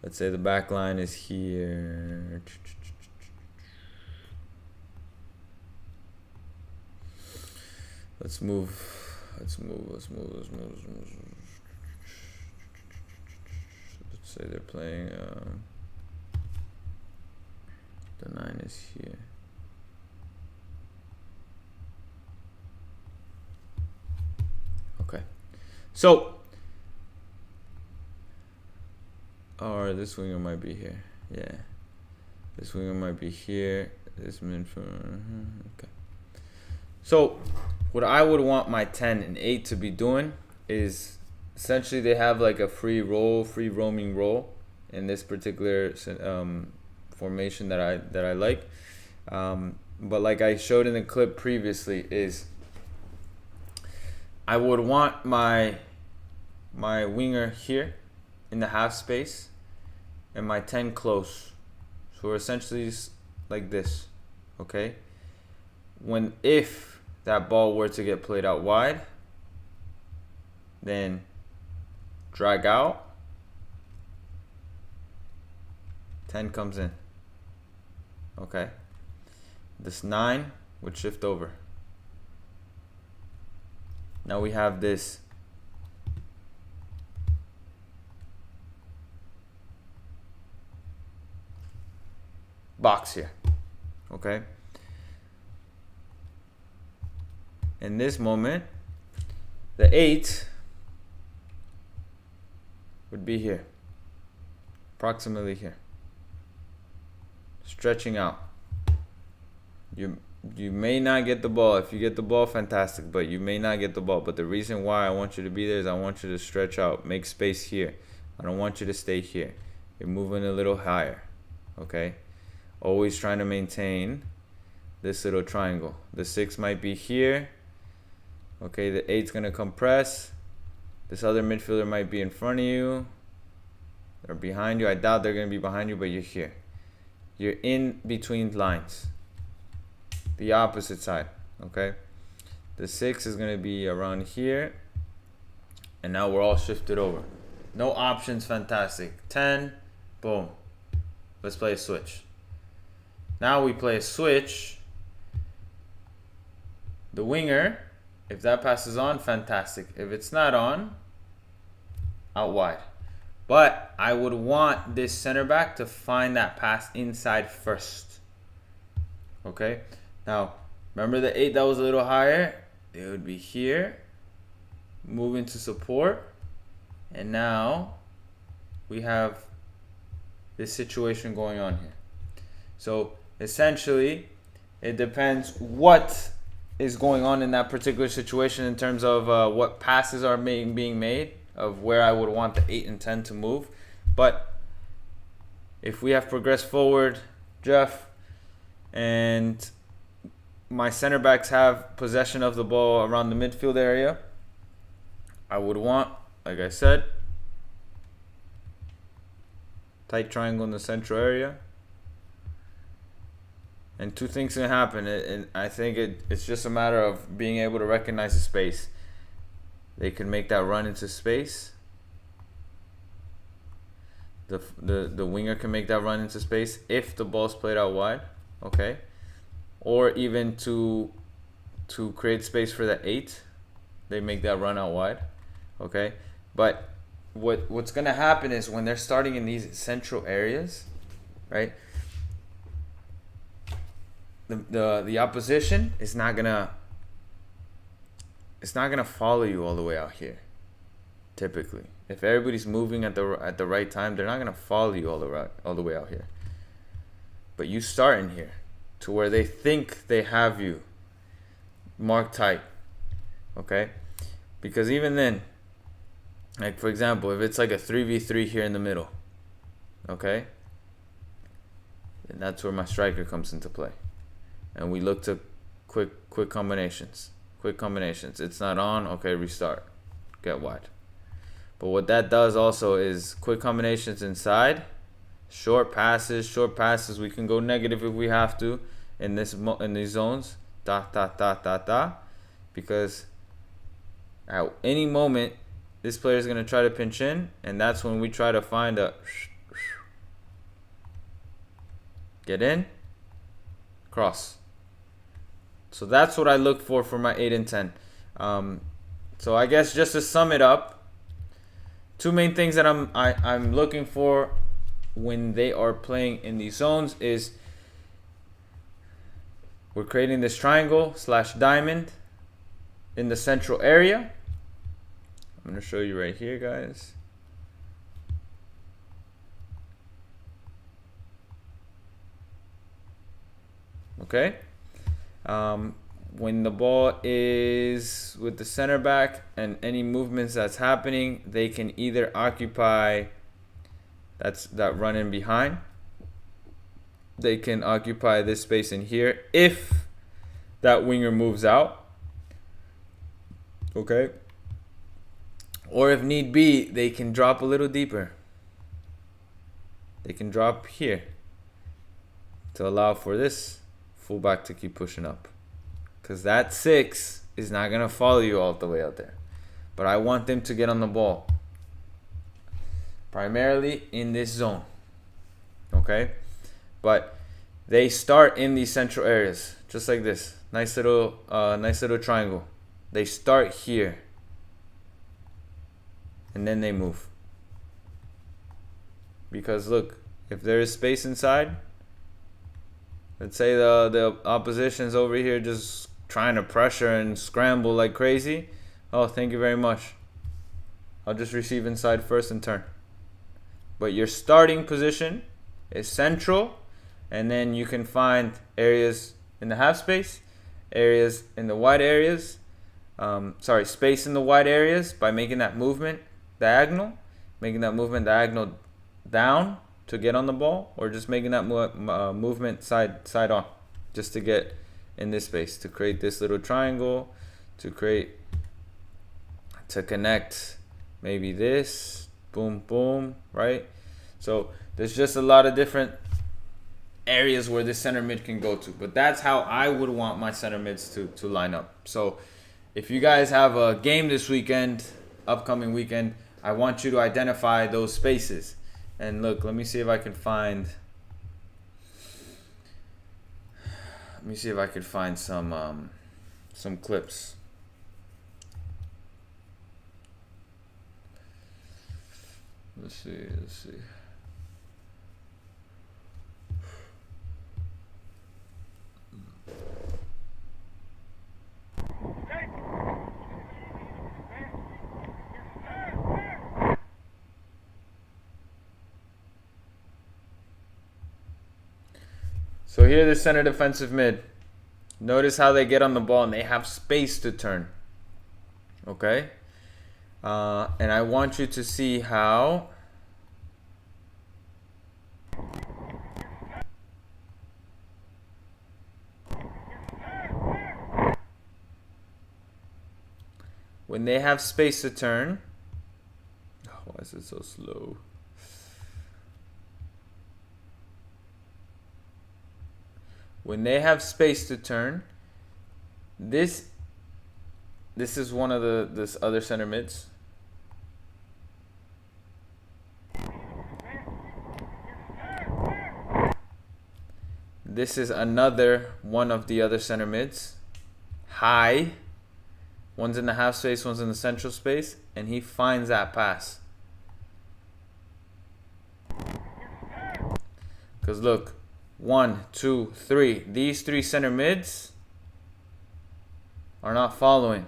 Let's say the back line is here. Let's move. Let's say they're playing. The 9 is here. Okay. So, or this winger might be here. Yeah. This winger might be here. This midfielder. Okay. So, what I would want my 10 and 8 to be doing is essentially they have like a free roaming role in this particular formation that I like. But like I showed in the clip previously, is I would want my winger here in the half space and my 10 close. So we're essentially like this, okay? If that ball were to get played out wide, then drag out, 10 comes in. Okay, this 9 would shift over. Now we have this box here. Okay, in this moment the 8 would be here, approximately here, stretching out. You may not get the ball. If you get the ball, fantastic, but you may not get the ball. But the reason why I want you to be there is I want you to stretch out, make space here. I don't want you to stay here. You're moving a little higher. Okay, always trying to maintain this little triangle. The 6 might be here. Okay, the 8's gonna compress. This other midfielder might be in front of you or behind you. I doubt they're gonna be behind you, but you're here. You're in between lines, the opposite side. Okay, the 6 is gonna be around here, and now we're all shifted over. No options, fantastic. 10, boom. Let's play a switch. Now we play a switch. The winger, if that passes on, fantastic. If it's not on, out wide. But I would want this center back to find that pass inside first. Okay, now remember the 8 that was a little higher? It would be here, moving to support, and now we have this situation going on here. So essentially it depends what is going on in that particular situation in terms of what passes are being made, of where I would want the 8 and 10 to move. But if we have progressed forward, Jeff, and my center backs have possession of the ball around the midfield area, I would want, like I said, tight triangle in the central area. And two things can happen, and I think it's just a matter of being able to recognize the space. They can make that run into space. The winger can make that run into space if the ball's played out wide, okay? Or even to create space for the 8, they make that run out wide, okay? But what's gonna happen is when they're starting in these central areas, right? The opposition is not gonna follow you all the way out here. Typically, if everybody's moving at the right time, they're not gonna follow you all the way out here. But you start in here to where they think they have you marked tight, okay? Because even then, like for example, if it's like a 3v3 here in the middle, okay, and that's where my striker comes into play. And we look to quick combinations. It's not on, okay, restart, get wide. But what that does also is quick combinations inside, short passes. We can go negative if we have to in these zones. Because at any moment this player is gonna try to pinch in, and that's when we try to find a get in, cross. So that's what I look for my 8 and 10. So I guess just to sum it up, two main things that I'm looking for when they are playing in these zones is we're creating this triangle / diamond in the central area. I'm gonna show you right here, guys. Okay. When the ball is with the center back and any movements that's happening, they can either occupy that run in behind. They can occupy this space in here if that winger moves out. Okay. Or if need be, they can drop a little deeper. They can drop here to allow for this fullback to keep pushing up, because that 6 is not gonna follow you all the way out there. But I want them to get on the ball. primarily in this zone. Okay, but they start in these central areas, just like this. Nice little triangle. They start here, and then they move. Because look, if there is space inside, let's say the opposition's over here just trying to pressure and scramble like crazy. Oh, thank you very much. I'll just receive inside first and turn. But your starting position is central, and then you can find areas in the half space, areas in the wide areas, space in the wide areas by making that movement diagonal, down to get on the ball, or just making that movement side on, just to get in this space, to create this little triangle, to connect maybe this, boom, boom, right? So there's just a lot of different areas where this center mid can go to, but that's how I would want my center mids to line up. So if you guys have a game this weekend, upcoming weekend, I want you to identify those spaces. And look, let me see if I can find some clips. Let's see. So here, the center defensive mid. Notice how they get on the ball and they have space to turn. Okay? And I want you to see how when they have space to turn. Oh, why is it so slow? When they have space to turn, this is one of this other center mids. This is another one of the other center mids. High. One's in the half space, one's in the central space, and he finds that pass. Because look, 1, 2, 3. These three center mids are not following.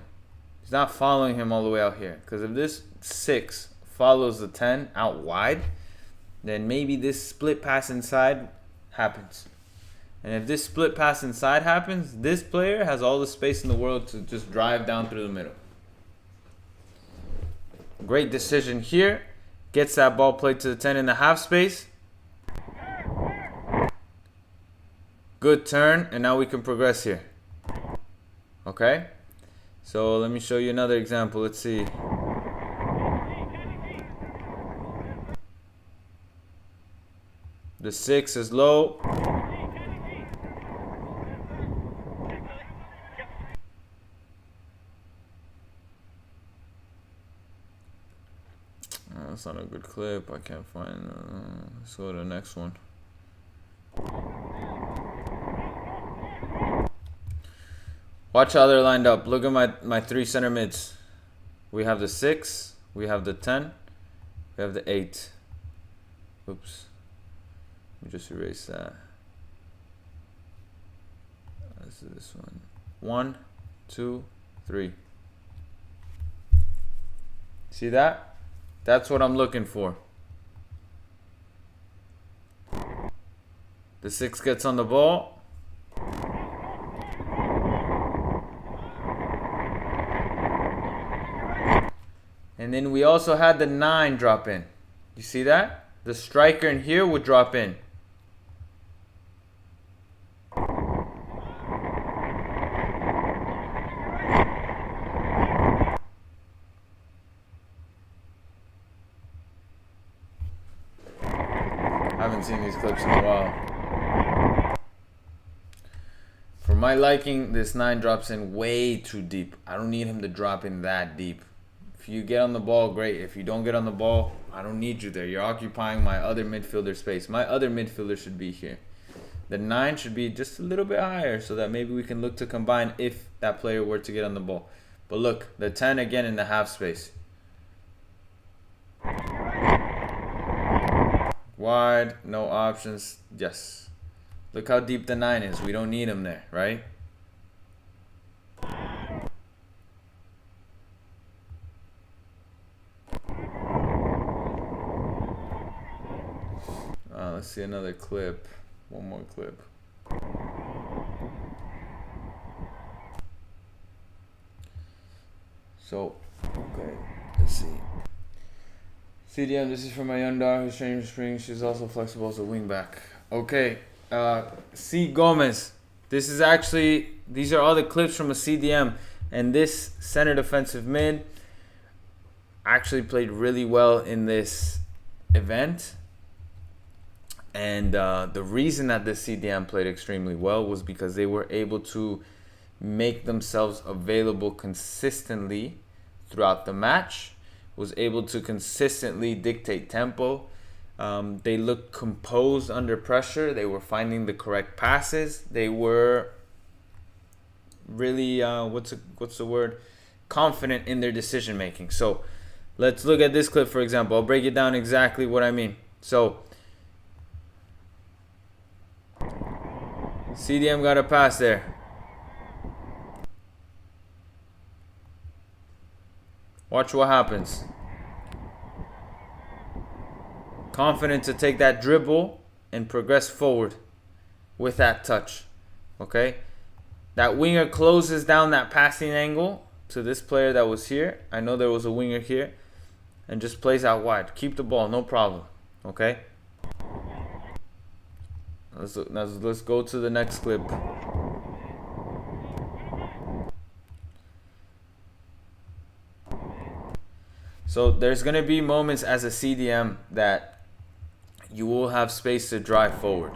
He's not following him all the way out here. Because if this 6 follows the 10 out wide, then maybe this split pass inside happens. And if this split pass inside happens, this player has all the space in the world to just drive down through the middle. Great decision here. Gets that ball played to the 10 in the half space. Good turn, and now we can progress here. Okay? So let me show you another example. Let's see. The 6 is low. That's not a good clip. I can't find. Let's go to the next one. Watch how they're lined up. Look at my three center mids. We have the 6. We have the 10. We have the 8. Oops. Let me just erase that. This is this one. 1, 2, 3. See that? That's what I'm looking for. The 6 gets on the ball. And then we also had the 9 drop in. You see that? The striker in here would drop in. I haven't seen these clips in a while. For my liking, this 9 drops in way too deep. I don't need him to drop in that deep. If you get on the ball, great. If you don't get on the ball, I don't need you there. You're occupying my other midfielder space. My other midfielder should be here. The 9 should be just a little bit higher so that maybe we can look to combine if that player were to get on the ball. But look, the 10 again in the half space. Wide, no options. Yes. Look how deep the 9 is. We don't need him there, right? Let's see another clip. One more clip. So, okay, let's see. CDM, this is for my young daughter who's training for spring. She's also flexible as a wingback. Okay, C. Gomez. This is actually, these are all the clips from a CDM. And this center defensive mid actually played really well in this event. And the reason that this CDM played extremely well was because they were able to make themselves available consistently throughout the match, was able to consistently dictate tempo. They looked composed under pressure. They were finding the correct passes. They were really, what's the word? Confident in their decision making. So let's look at this clip, for example. I'll break it down exactly what I mean. So CDM got a pass there. Watch what happens. Confident to take that dribble and progress forward with that touch. Okay? That winger closes down that passing angle to this player that was here. I know there was a winger here. And just plays out wide. Keep the ball, no problem. Okay? Let's go to the next clip. So there's going to be moments as a CDM that you will have space to drive forward.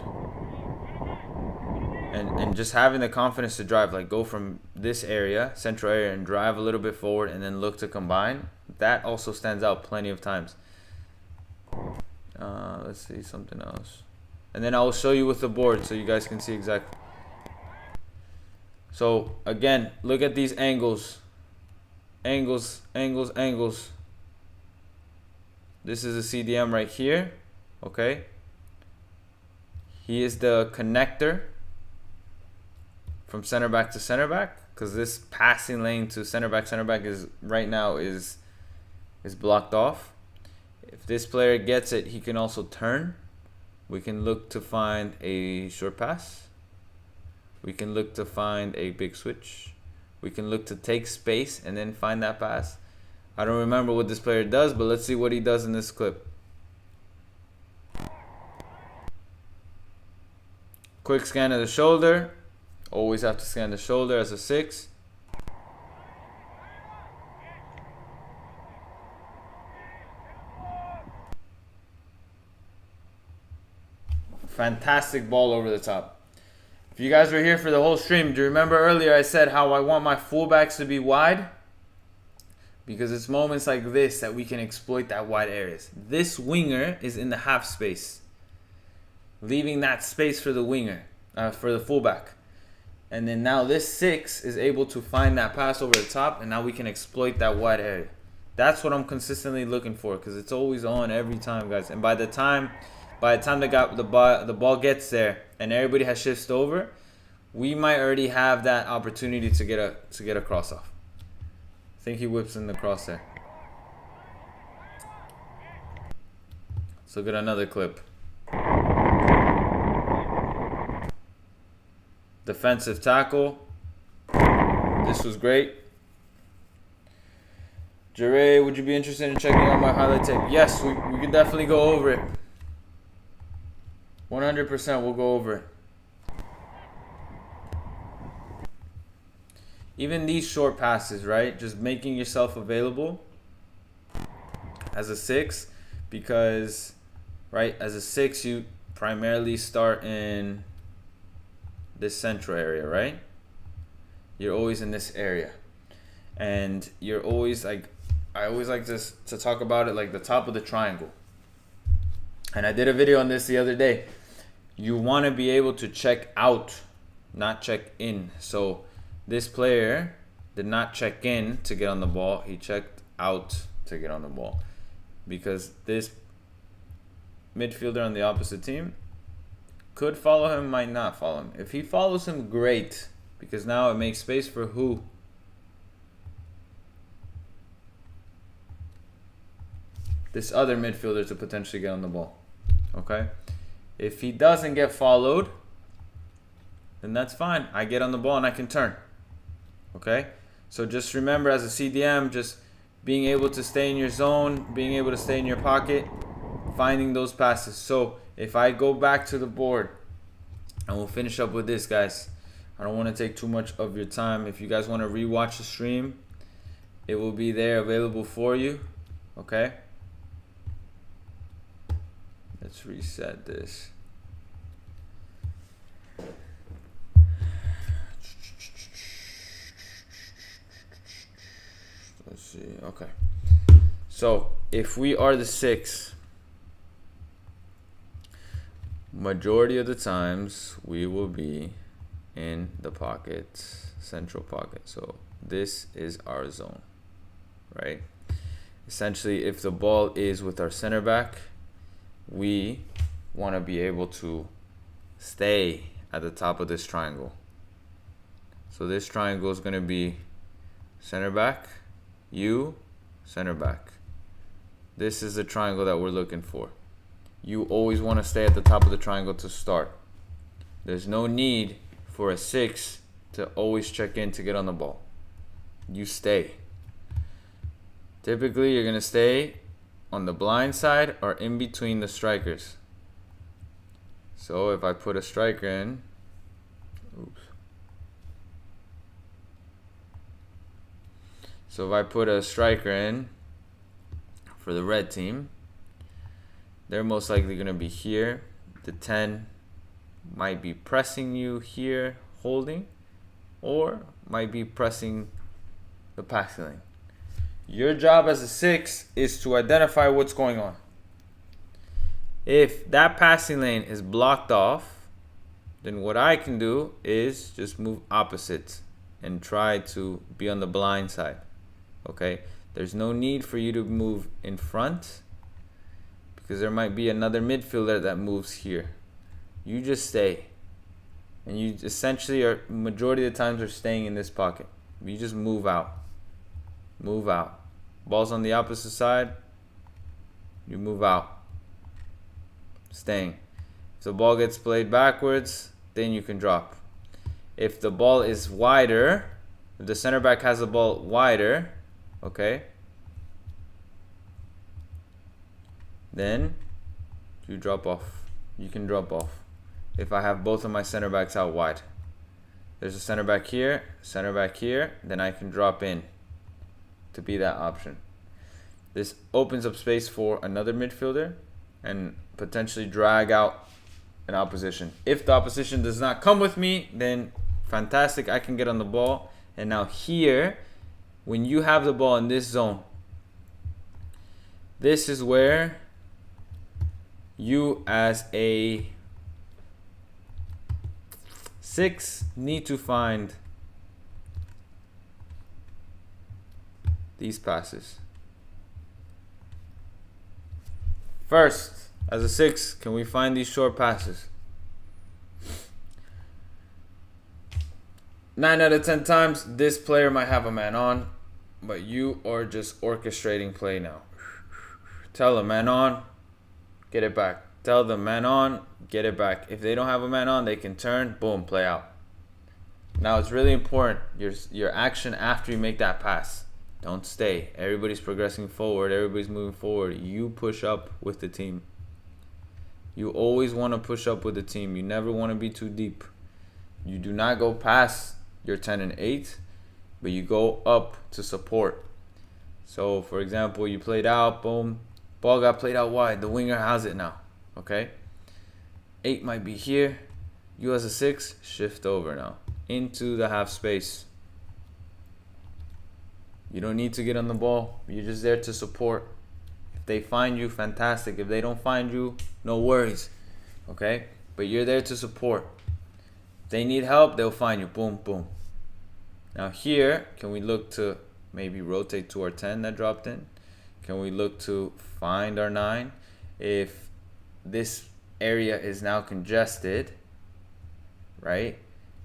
And just having the confidence to drive, like go from this area, central area, and drive a little bit forward and then look to combine, that also stands out plenty of times. Let's see something else. And then I will show you with the board so you guys can see exactly. So again, look at these angles. Angles. This is a CDM right here. Okay. He is the connector from center back to center back, because this passing lane to center back is right now is blocked off. If this player gets it, he can also turn. We can look to find a short pass. We can look to find a big switch. We can look to take space and then find that pass. I don't remember what this player does, but let's see what he does in this clip. Quick scan of the shoulder. Always have to scan the shoulder as a 6. Fantastic ball over the top. If you guys were here for the whole stream, do you remember earlier I said how I want my fullbacks to be wide? Because it's moments like this that we can exploit that wide areas. This winger is in the half space, leaving that space for the winger, for the fullback. And then now this 6 is able to find that pass over the top, and now we can exploit that wide area. That's what I'm consistently looking for, because it's always on every time, guys. And by the time the ball gets there and everybody has shifted over, we might already have that opportunity to get a cross off. I think he whips in the cross there. Let's look at another clip. Defensive tackle. This was great. Jure, would you be interested in checking out my highlight tape? Yes, we can definitely go over it. 100% we'll go over it. Even these short passes, right? Just making yourself available as a 6, because, right, as a 6 you primarily start in this central area, right? You're always in this area. And you're always like, I always like to talk about it like the top of the triangle. And I did a video on this the other day. You want to be able to check out, not check in. So this player did not check in to get on the ball. He checked out to get on the ball. Because this midfielder on the opposite team could follow him, might not follow him. If he follows him, great. Because now it makes space for who? This other midfielder to potentially get on the ball. Okay? If he doesn't get followed, then that's fine. I get on the ball and I can turn. Okay? So just remember, as a CDM, just being able to stay in your zone, being able to stay in your pocket, finding those passes. So if I go back to the board, and we'll finish up with this, guys. I don't want to take too much of your time. If you guys want to rewatch the stream, it will be there available for you. Okay? Let's reset this. Let's see. Okay. So if we are the 6, majority of the times we will be in the pocket, central pocket. So this is our zone, right? Essentially, if the ball is with our center back, we want to be able to stay at the top of this triangle. So this triangle is going to be center back, you, center back. This is the triangle that we're looking for. You always want to stay at the top of the triangle to start. There's no need for a 6 to always check in to get on the ball. You stay. Typically, you're going to stay on the blind side or in between the strikers. So if I put a striker in, oops. So if I put a striker in for the red team, they're most likely going to be here. The 10 might be pressing you here, holding, or might be pressing the passing lane. Your job as a 6 is to identify what's going on. If that passing lane is blocked off, then what I can do is just move opposite and try to be on the blind side. Okay? There's no need for you to move in front because there might be another midfielder that moves here. You just stay. And you essentially are, majority of the times, are staying in this pocket. You just move out. Move out. Ball's on the opposite side. You move out. Staying. If the ball gets played backwards, then you can drop. If the ball is wider, if the center back has the ball wider, okay, then you drop off. You can drop off. If I have both of my center backs out wide, there's a center back here, then I can drop in to be that option. This opens up space for another midfielder and potentially drag out an opposition. If the opposition does not come with me, then fantastic, I can get on the ball. And now here, when you have the ball in this zone, this is where you as a 6 need to find these passes. First, as a 6, can we find these short passes? 9 out of 10 times, this player might have a man on, but you are just orchestrating play now. Tell them, man on, get it back. Tell them, man on, get it back. If they don't have a man on, they can turn, boom, play out. Now, it's really important, your action after you make that pass. Don't stay. Everybody's progressing forward. Everybody's moving forward. You push up with the team. You always want to push up with the team. You never want to be too deep. You do not go past your 10 and 8, but you go up to support. So, for example, you played out, boom. Ball got played out wide. The winger has it now. Okay? 8 might be here. You as a 6, shift over now into the half space. You don't need to get on the ball. You're just there to support. If they find you, fantastic. If they don't find you, no worries. Okay? But you're there to support. If they need help, they'll find you. Boom, boom. Now here, can we look to maybe rotate to our 10 that dropped in? Can we look to find our 9? If this area is now congested, right?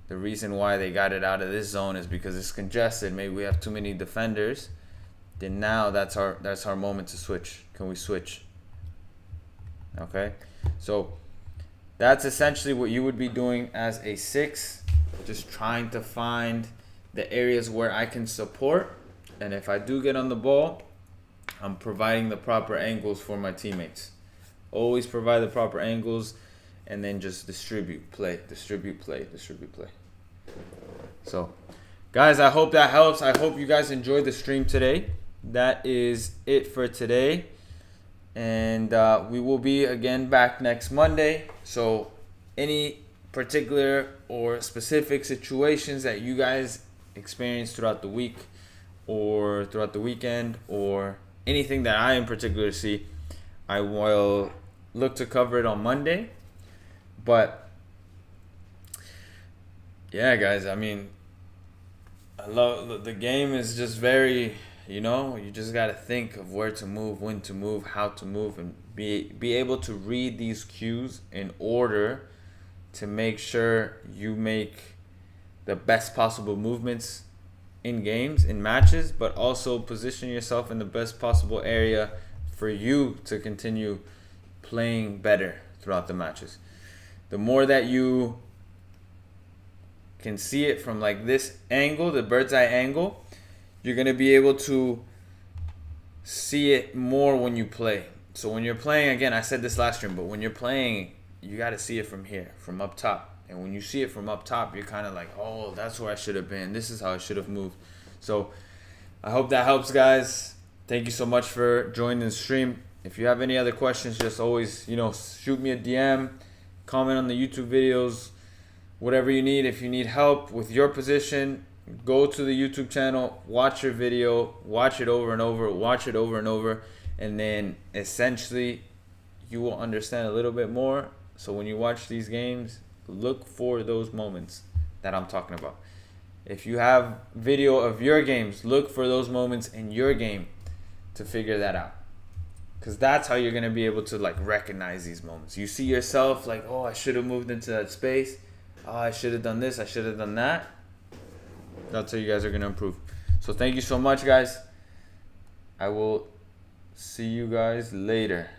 The reason why they got it out of this zone is because it's congested. Maybe we have too many defenders. Then now that's our moment to switch. Can we switch? Okay, so that's essentially what you would be doing as a 6, just trying to find the areas where I can support, and if I do get on the ball, I'm providing the proper angles for my teammates. Always provide the proper angles, and then just distribute play. So guys, I hope that helps. I hope you guys enjoyed the stream today. That is it for today, and we will be again back next Monday. So any particular or specific situations that you guys experience throughout the week or throughout the weekend, or anything that I in particular see, I will look to cover it on Monday. But yeah, guys, I mean, I love the game. Is just very, you just got to think of where to move, when to move, how to move, and be able to read these cues in order to make sure you make the best possible movements in games, in matches, but also position yourself in the best possible area for you to continue playing better throughout the matches. The more that you can see it from like this angle, the bird's eye angle, you're going to be able to see it more when you play. So when you're playing, again, I said this last stream, but when you're playing, you got to see it from here, from up top. And when you see it from up top, you're kind of like, oh, that's where I should have been. This is how I should have moved. So I hope that helps, guys. Thank you so much for joining the stream. If you have any other questions, just always, shoot me a DM, comment on the YouTube videos, whatever you need. If you need help with your position, go to the YouTube channel, watch your video, watch it over and over, and then essentially you will understand a little bit more. So when you watch these games, look for those moments that I'm talking about. If you have video of your games, look for those moments in your game to figure that out. Because that's how you're going to be able to recognize these moments. You see yourself like, oh, I should have moved into that space. Oh, I should have done this. I should have done that. That's how you guys are going to improve. So thank you so much, guys. I will see you guys later.